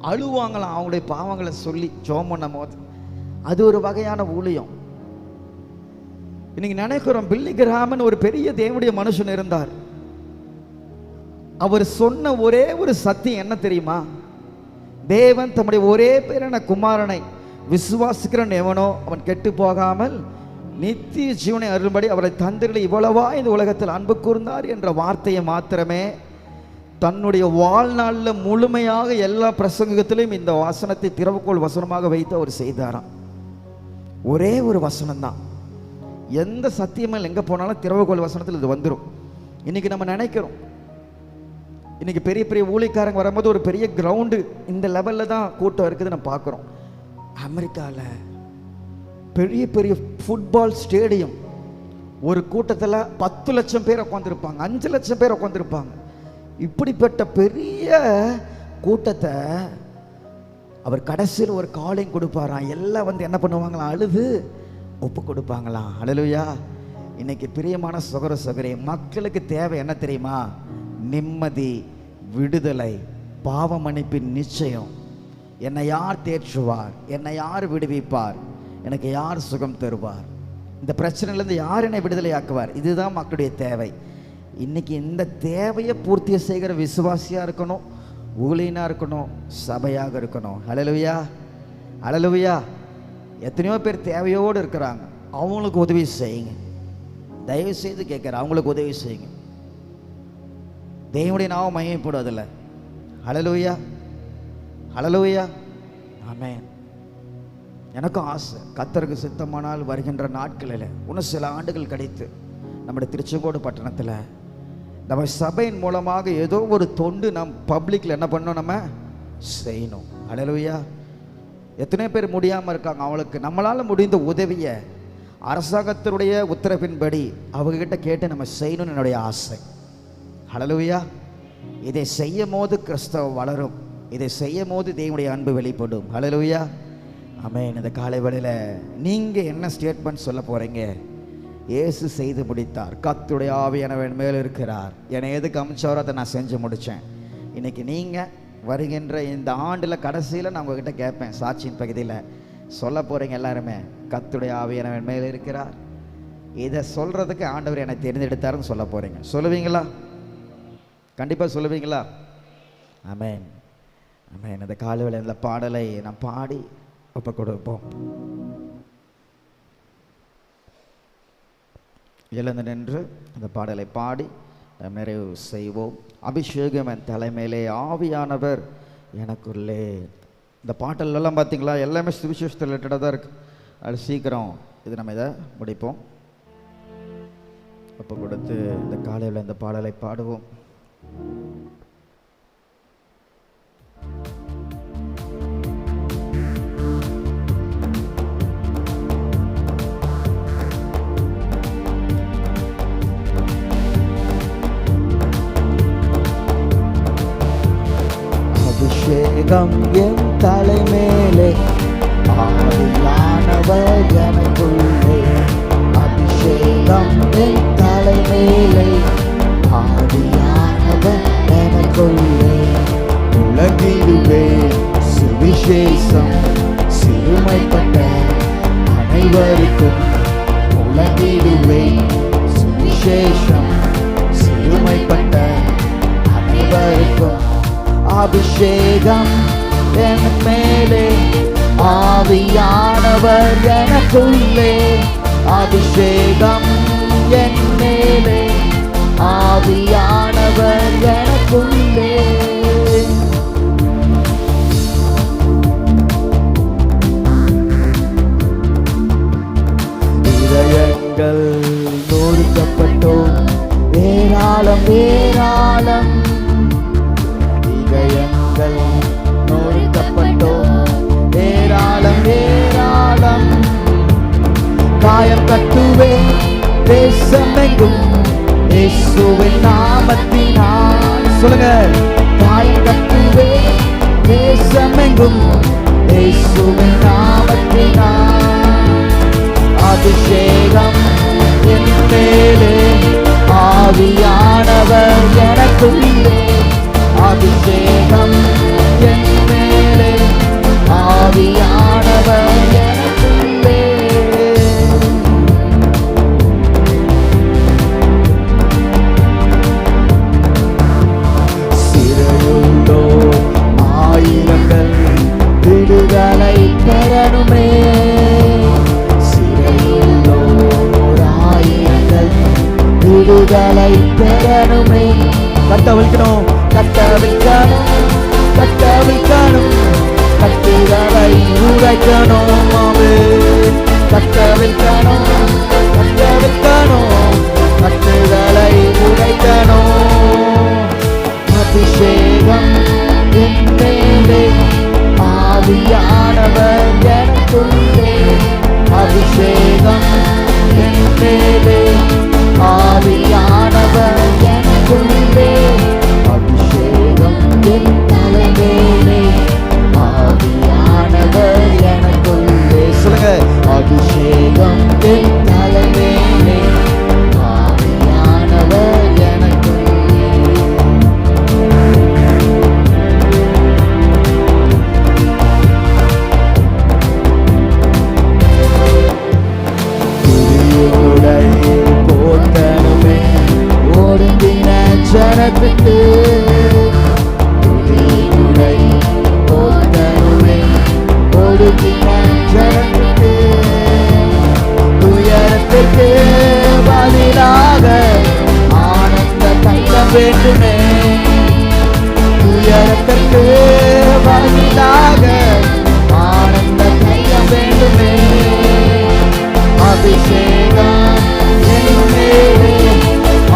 அழுவாங்களாம், அவங்களுடைய பாவங்களை சொல்லி ஜோம் பண்ணும் போது. அது ஒரு வகையான ஊழியம். இன்னைக்கு நினைக்கிறோம், பில்லி கிராமன் ஒரு பெரிய தேவனுடைய மனுஷன் இருந்தார். அவர் சொன்ன ஒரே ஒரு சத்தியம் என்ன தெரியுமா? தேவன் தம்முடைய ஒரே பேரான குமாரனை விசுவாசிக்கிறன் எவனோ அவன் கெட்டு போகாமல் நித்திய ஜீவனை அருள்படி அவரை தந்திரலை இவ்வளவா இந்த உலகத்தில் அன்பு கூர்ந்தார் என்ற வார்த்தையை மாத்திரமே தன்னுடைய வாழ்நாளில் முழுமையாக எல்லா பிரசங்கத்திலையும் இந்த வசனத்தை திறவுகோல் வசனமாக வைத்து அவர் செய்தாராம். ஒரே ஒரு வசனம் தான். எந்த சத்தியமல் எங்கே போனாலும் திறவுகோல் வசனத்தில் இது வந்துடும். இன்னைக்கு நம்ம நினைக்கிறோம், இன்னைக்கு பெரிய பெரிய ஊழியக்காரங்க வரும்போது ஒரு பெரிய கிரவுண்டு இந்த லெவலில் தான் கூட்டம் இருக்குது நம்ம பார்க்குறோம். அமெரிக்காவில் பெரிய பெரிய ஃபுட்பால் ஸ்டேடியம், ஒரு கூட்டத்தில் 10 லட்சம் பேர் உட்காந்துருப்பாங்க, 5 லட்சம் பேர் உட்காந்துருப்பாங்க. இப்படிப்பட்ட பெரிய கூட்டத்தை அவர் கடைசியில் ஒரு காலிங் கொடுப்பாராம். எல்லாம் வந்து என்ன பண்ணுவாங்களாம், அழுது ஒப்பு கொடுப்பாங்களாம். அல்லேலூயா. இன்னைக்கு பிரியமான சகோதர சகோதரி, மக்களுக்கு தேவை என்ன தெரியுமா? நிம்மதி, விடுதலை, பாவ மன்னிப்பின் நிச்சயம். என்னை யார் தேற்றுவார்? என்னை யார் விடுவிப்பார்? எனக்கு யார் சுகம் தருவார்? இந்த பிரச்சனையிலேருந்து யார் என்னை விடுதலை ஆக்குவார்? இதுதான் மக்களுடைய தேவை. இன்னைக்கு இந்த தேவையை பூர்த்தி செய்கிற விசுவாசியாக இருக்கணும், ஊழியனாக இருக்கணும், சபையாக இருக்கணும். அல்லேலூயா, அல்லேலூயா. எத்தனையோ பேர் தேவையோடு இருக்கிறாங்க, அவங்களுக்கு உதவி செய்யுங்க. தயவு செய்து கேட்குறேன், அவங்களுக்கு உதவி செய்யுங்க. தேவனுடைய நாமம் மகிமைப்படும் அதில். அல்லேலூயா, அல்லேலூயா, ஆமென். எனக்கும் ஆசை, கர்த்தருக்கு சித்தமானால் வருகின்ற நாட்களில் இன்னும் சில ஆண்டுகள் கழித்து நம்முடைய திருச்செங்கோடு பட்டணத்தில் நம்ம சபையின் மூலமாக ஏதோ ஒரு தொண்டு நம் பப்ளிக்கில் என்ன பண்ணணும், நம்ம செய்யணும். அல்லேலூயா. எத்தனை பேர் முடியாமல் இருக்காங்க, அவங்களுக்கு நம்மளால் முடிந்த உதவியை அரசாங்கத்தினுடைய உத்தரவின்படி அவங்ககிட்ட கேட்டு நம்ம செய்யணும்னு என்னுடைய ஆசை. அல்லேலூயா. இதை செய்யும் போது கிறிஸ்தவம் வளரும், இதை செய்யும் போது தேவனுடைய அன்பு வெளிப்படும். அல்லேலூயா, ஆமென். இந்த காலை வேளையில் நீங்கள் என்ன ஸ்டேட்மெண்ட் சொல்ல போகிறீங்க? இயேசு செய்து முடித்தார், கர்த்தருடைய ஆவியானவர் மேல் இருக்கிறார், என்னை எதுக்கு அமிச்சாரோ அதை நான் செஞ்சு முடித்தேன். இன்றைக்கி நீங்கள் வருகின்ற இந்த ஆண்டில் கடைசியில் நான் உங்ககிட்ட கேட்பேன், சாட்சியின் பகுதியில் சொல்ல போகிறீங்க எல்லாருமே, கர்த்தருடைய ஆவியானவர் மேல் இருக்கிறார், இதை சொல்கிறதுக்கு ஆண்டவர் என்னை தேர்ந்தெடுத்தாருன்னு சொல்ல போகிறீங்க. சொல்லுவீங்களா? கண்டிப்பாக சொல்லுவீங்களா? ஆமென், ஆமென். இந்த காலையில் இந்த பாடலை நான் பாடி ஒப்பு கொடுப்போம். எழுந்து நின்று அந்த பாடலை பாடி நிறைவு செய்வோம். அபிஷேகம் என் தலைமையிலே, ஆவியானவர் எனக்குள்ளே. இந்த பாட்டெல்லாம் பார்த்தீங்களா, எல்லாமே சுவிசேஷத்தில் ரிலேட்டடாக தான் இருக்குது. அது சீக்கிரம் இது நம்ம இதை முடிப்போம். அப்போ கொடுத்து இந்த காலையில் இந்த பாடலை பாடுவோம். அபிஷேகம் என் தலைமேலே, ஆவியானவர் எனக்குள்ளே. அபிஷேகம் என் தலைமேலே, ஆவியானவர் எனக்குள்ளே. உலகிலுவே சுவிசேஷம் சிறுமைப்பட்ட அனைவருக்கும். உலகிலுவே சுவிசேஷம் சிறுமைப்பட்ட அனைவருக்கும். அபிஷேகம் என் மேலே, ஆவியானவர் எனக்குள்ளே. அபிஷேகம் என் மேலே, ஆவியானவர் எனக்குள்ளே. இதயங்கள் நொறுக்கப்பட்டோம், ஏராளம் ஏராளம். இதயங்கள் நொறுக்கப்பட்டோம், ஏராளம் ஏராளம். காயம் கட்டுவே தேசமெங்கும் இயேசுவின் நாமத்தினால். சொல்லுங்க, காயம் கட்டுவே தேசமெங்கும் இயேசுவின் நாமத்தினால். அபிஷேகம் என் மேலே, ஆவியானவர் எனக்குள்ளே. அபிஷேகம் என் மேலே, ஆவியானவர் எனக்குள்ளே. சிறையுள்ளோ ஆயிரங்கள் விடுதலை பெறணுமே. சிறையுள்ளோ ஆயிரங்கள் விடுதலை பெறணுமே. கட்ட வலிக்கணும், கட்ட உரைக்கணும், கட்டவிழ்க்கணும், கட்டுகளை உரைக்கணும். அபிஷேகம் என் மேலே, ஆவியானவர் எனக்குள்ளே. அபிஷேகம் என் மேலே, ஆவியானவர் எனக்குள்ளே. அபிஷேகம் என் தலைமேலே, ஆவியானவர் எனக்குள்ளே. சொல்லுங்க, அபிஷேகம் என் தலைமேலே, ஆவியானவர் எனக்குள்ளே. போத்தனுமே ஓடுந்தின ஜனத்துக்கு, போத்தனுமே ஓடுந்தின ஜனத்துக்கு. துயரத்துக்கு பதிலாக ஆனந்த தைலம் வேண்டுமே, துயரத்திற்கு பதிலாக ஆனந்த தைலம் வேண்டுமே. அபிஷேகம் என் மேலே,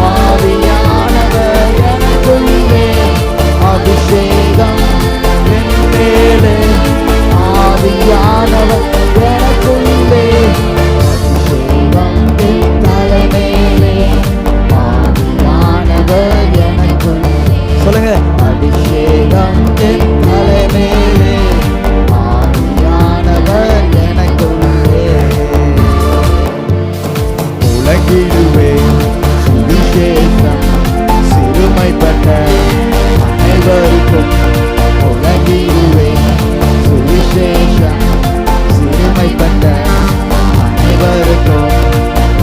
ஆவியானவர் எனக்குள்ளே. அபிஷேகம் என் மேலே, ஆவியானவர் எனக்குள்ளே. அபிஷேகம் என் தலைமேலே, ஆவியானவர் எனக்குள்ளே. சொல்லுங்க, அபிஷேகம் என் தலைமேலே, ஆவியானவர் எனக்குள்ளே. உலகிடுவேன் சுவிசேஷம் சிறுமைப்பட்ட அனைவருக்கும். உலகிடுவேன் சுவிசேஷம் சிறுமைப்பட்ட அனைவருக்கும்.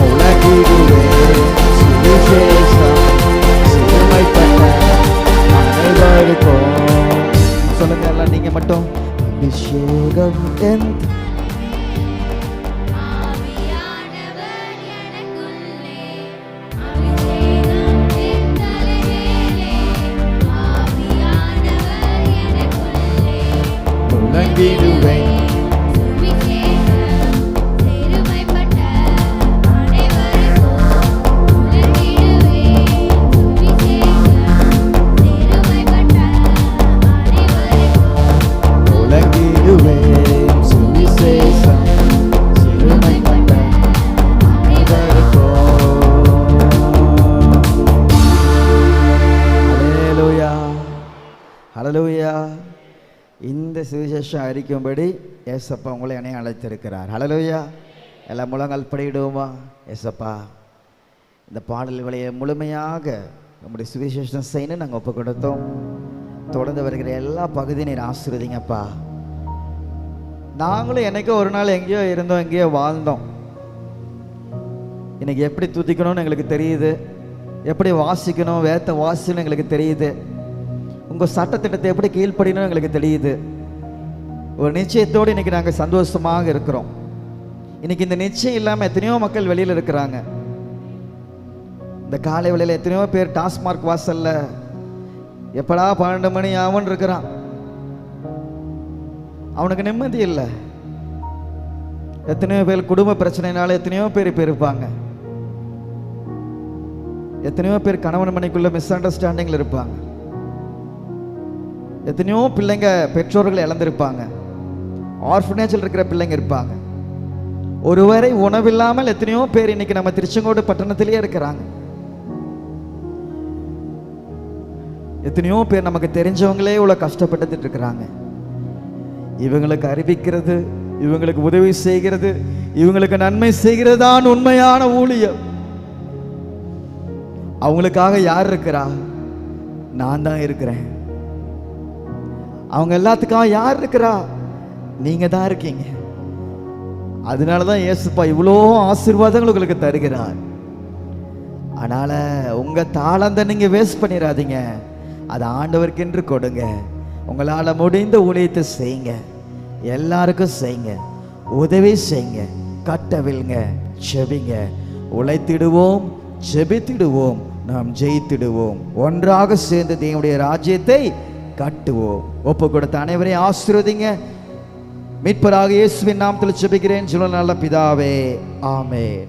உலகிடுவேன் சுவிசேஷம் சிறுமைப்பட்ட அனைவருக்கும். சொல்லுங்க எல்லாம் நீங்க மட்டும். அபிஷேகம் என் இந்த சுவிசேஷம் அறிக்கும்படி ஏசப்பா உங்களை என்னை அழைத்திருக்கிறார். ஹல்லேலூயா. எல்லாம் முழங்கால் படியிடுவோமா? ஏசப்பா, இந்த பாடல்களை முழுமையாக நம்முடைய சுவிசேஷம் செய்யணும் நாங்கள் ஒப்பு கொடுத்தோம். தொடர்ந்து வருகிற எல்லா பகுதியும் நீர் ஆசீர்வதிங்கப்பா. நாங்களும் என்னைக்கோ ஒரு நாள் எங்கேயோ இருந்தோம், எங்கேயோ வாழ்ந்தோம். இன்னைக்கு எப்படி துதிக்கணும்னு எங்களுக்கு தெரியுது, எப்படி வாசிக்கணும், வேத்த வாசிக்கணும் எங்களுக்கு தெரியுது. உங்கள் சட்டத்திட்டத்தை எப்படி கீழ்ப்படினு எங்களுக்கு தெரியுது. ஒரு நிச்சயத்தோடு இன்னைக்கு நாங்கள் சந்தோஷமாக இருக்கிறோம். இன்னைக்கு இந்த நிச்சயம் இல்லாமல் எத்தனையோ மக்கள் வெளியில் இருக்கிறாங்க. இந்த காலை வேளையில் எத்தனையோ பேர் டாஸ்மார்க் வாசல்ல எப்படா 12 மணி ஆகும்னு இருக்கிறான். அவனுக்கு நிம்மதி இல்லை. எத்தனையோ பேர் குடும்ப பிரச்சனைனால எத்தனையோ பேர் இப்போ இருப்பாங்க. எத்தனையோ பேர் கணவன் மனைக்குள்ள மிஸ் அண்டர்ஸ்டாண்டிங்ல இருப்பாங்க. எத்தனையோ பிள்ளைங்க பெற்றோர்களை இழந்திருப்பாங்க. ஆர்ஃபனேஜில் இருக்கிற பிள்ளைங்க இருப்பாங்க. ஒருவரை உணவில்லாமல் எத்தனையோ பேர் இன்னைக்கு நம்ம திருச்செங்கோடு பட்டணத்திலேயே இருக்கிறாங்க. எத்தனையோ பேர் நமக்கு தெரிஞ்சவங்களே இவ்வளவு கஷ்டப்பட்டு இருக்கிறாங்க. இவங்களுக்கு அறிவிக்கிறது, இவங்களுக்கு உதவி செய்கிறது, இவங்களுக்கு நன்மை செய்கிறது தான் உண்மையான ஊழியம். அவங்களுக்காக யார் இருக்கிறா? நான் தான் இருக்கிறேன். அவங்க எல்லாத்துக்காக யார் இருக்கிறா? நீங்க தான் இருக்கீங்க. அதனாலதான் இயேசுப்பா இவ்வளோ ஆசீர்வாதங்கள் உங்களுக்கு தருகிறார். அதனால உங்க தாளந்தை நீங்க வேஸ்ட் பண்ணிடாதீங்க. அது ஆண்டவருக்கென்று கொடுங்க. உங்களால் முடிந்த ஊழியத்தை செய்யுங்க. எல்லாருக்கும் செய்யுங்க, உதவி செய்யுங்க, கட்டவில்ங்க, செபிங்க. உழைத்திடுவோம், ஜெபித்திடுவோம், நாம் ஜெயித்திடுவோம். ஒன்றாக சேர்ந்து தேவனுடைய ராஜ்யத்தை கட்டுவோம். ஒப்பு கொடுத்த அனைவரையும் ஆசீர்வதிங்க. மீட்பராக இயேசுவின் நாமத்தில் ஜெபிக்கிறேன் ஜீவனுள்ள நல்ல பிதாவே, ஆமென்.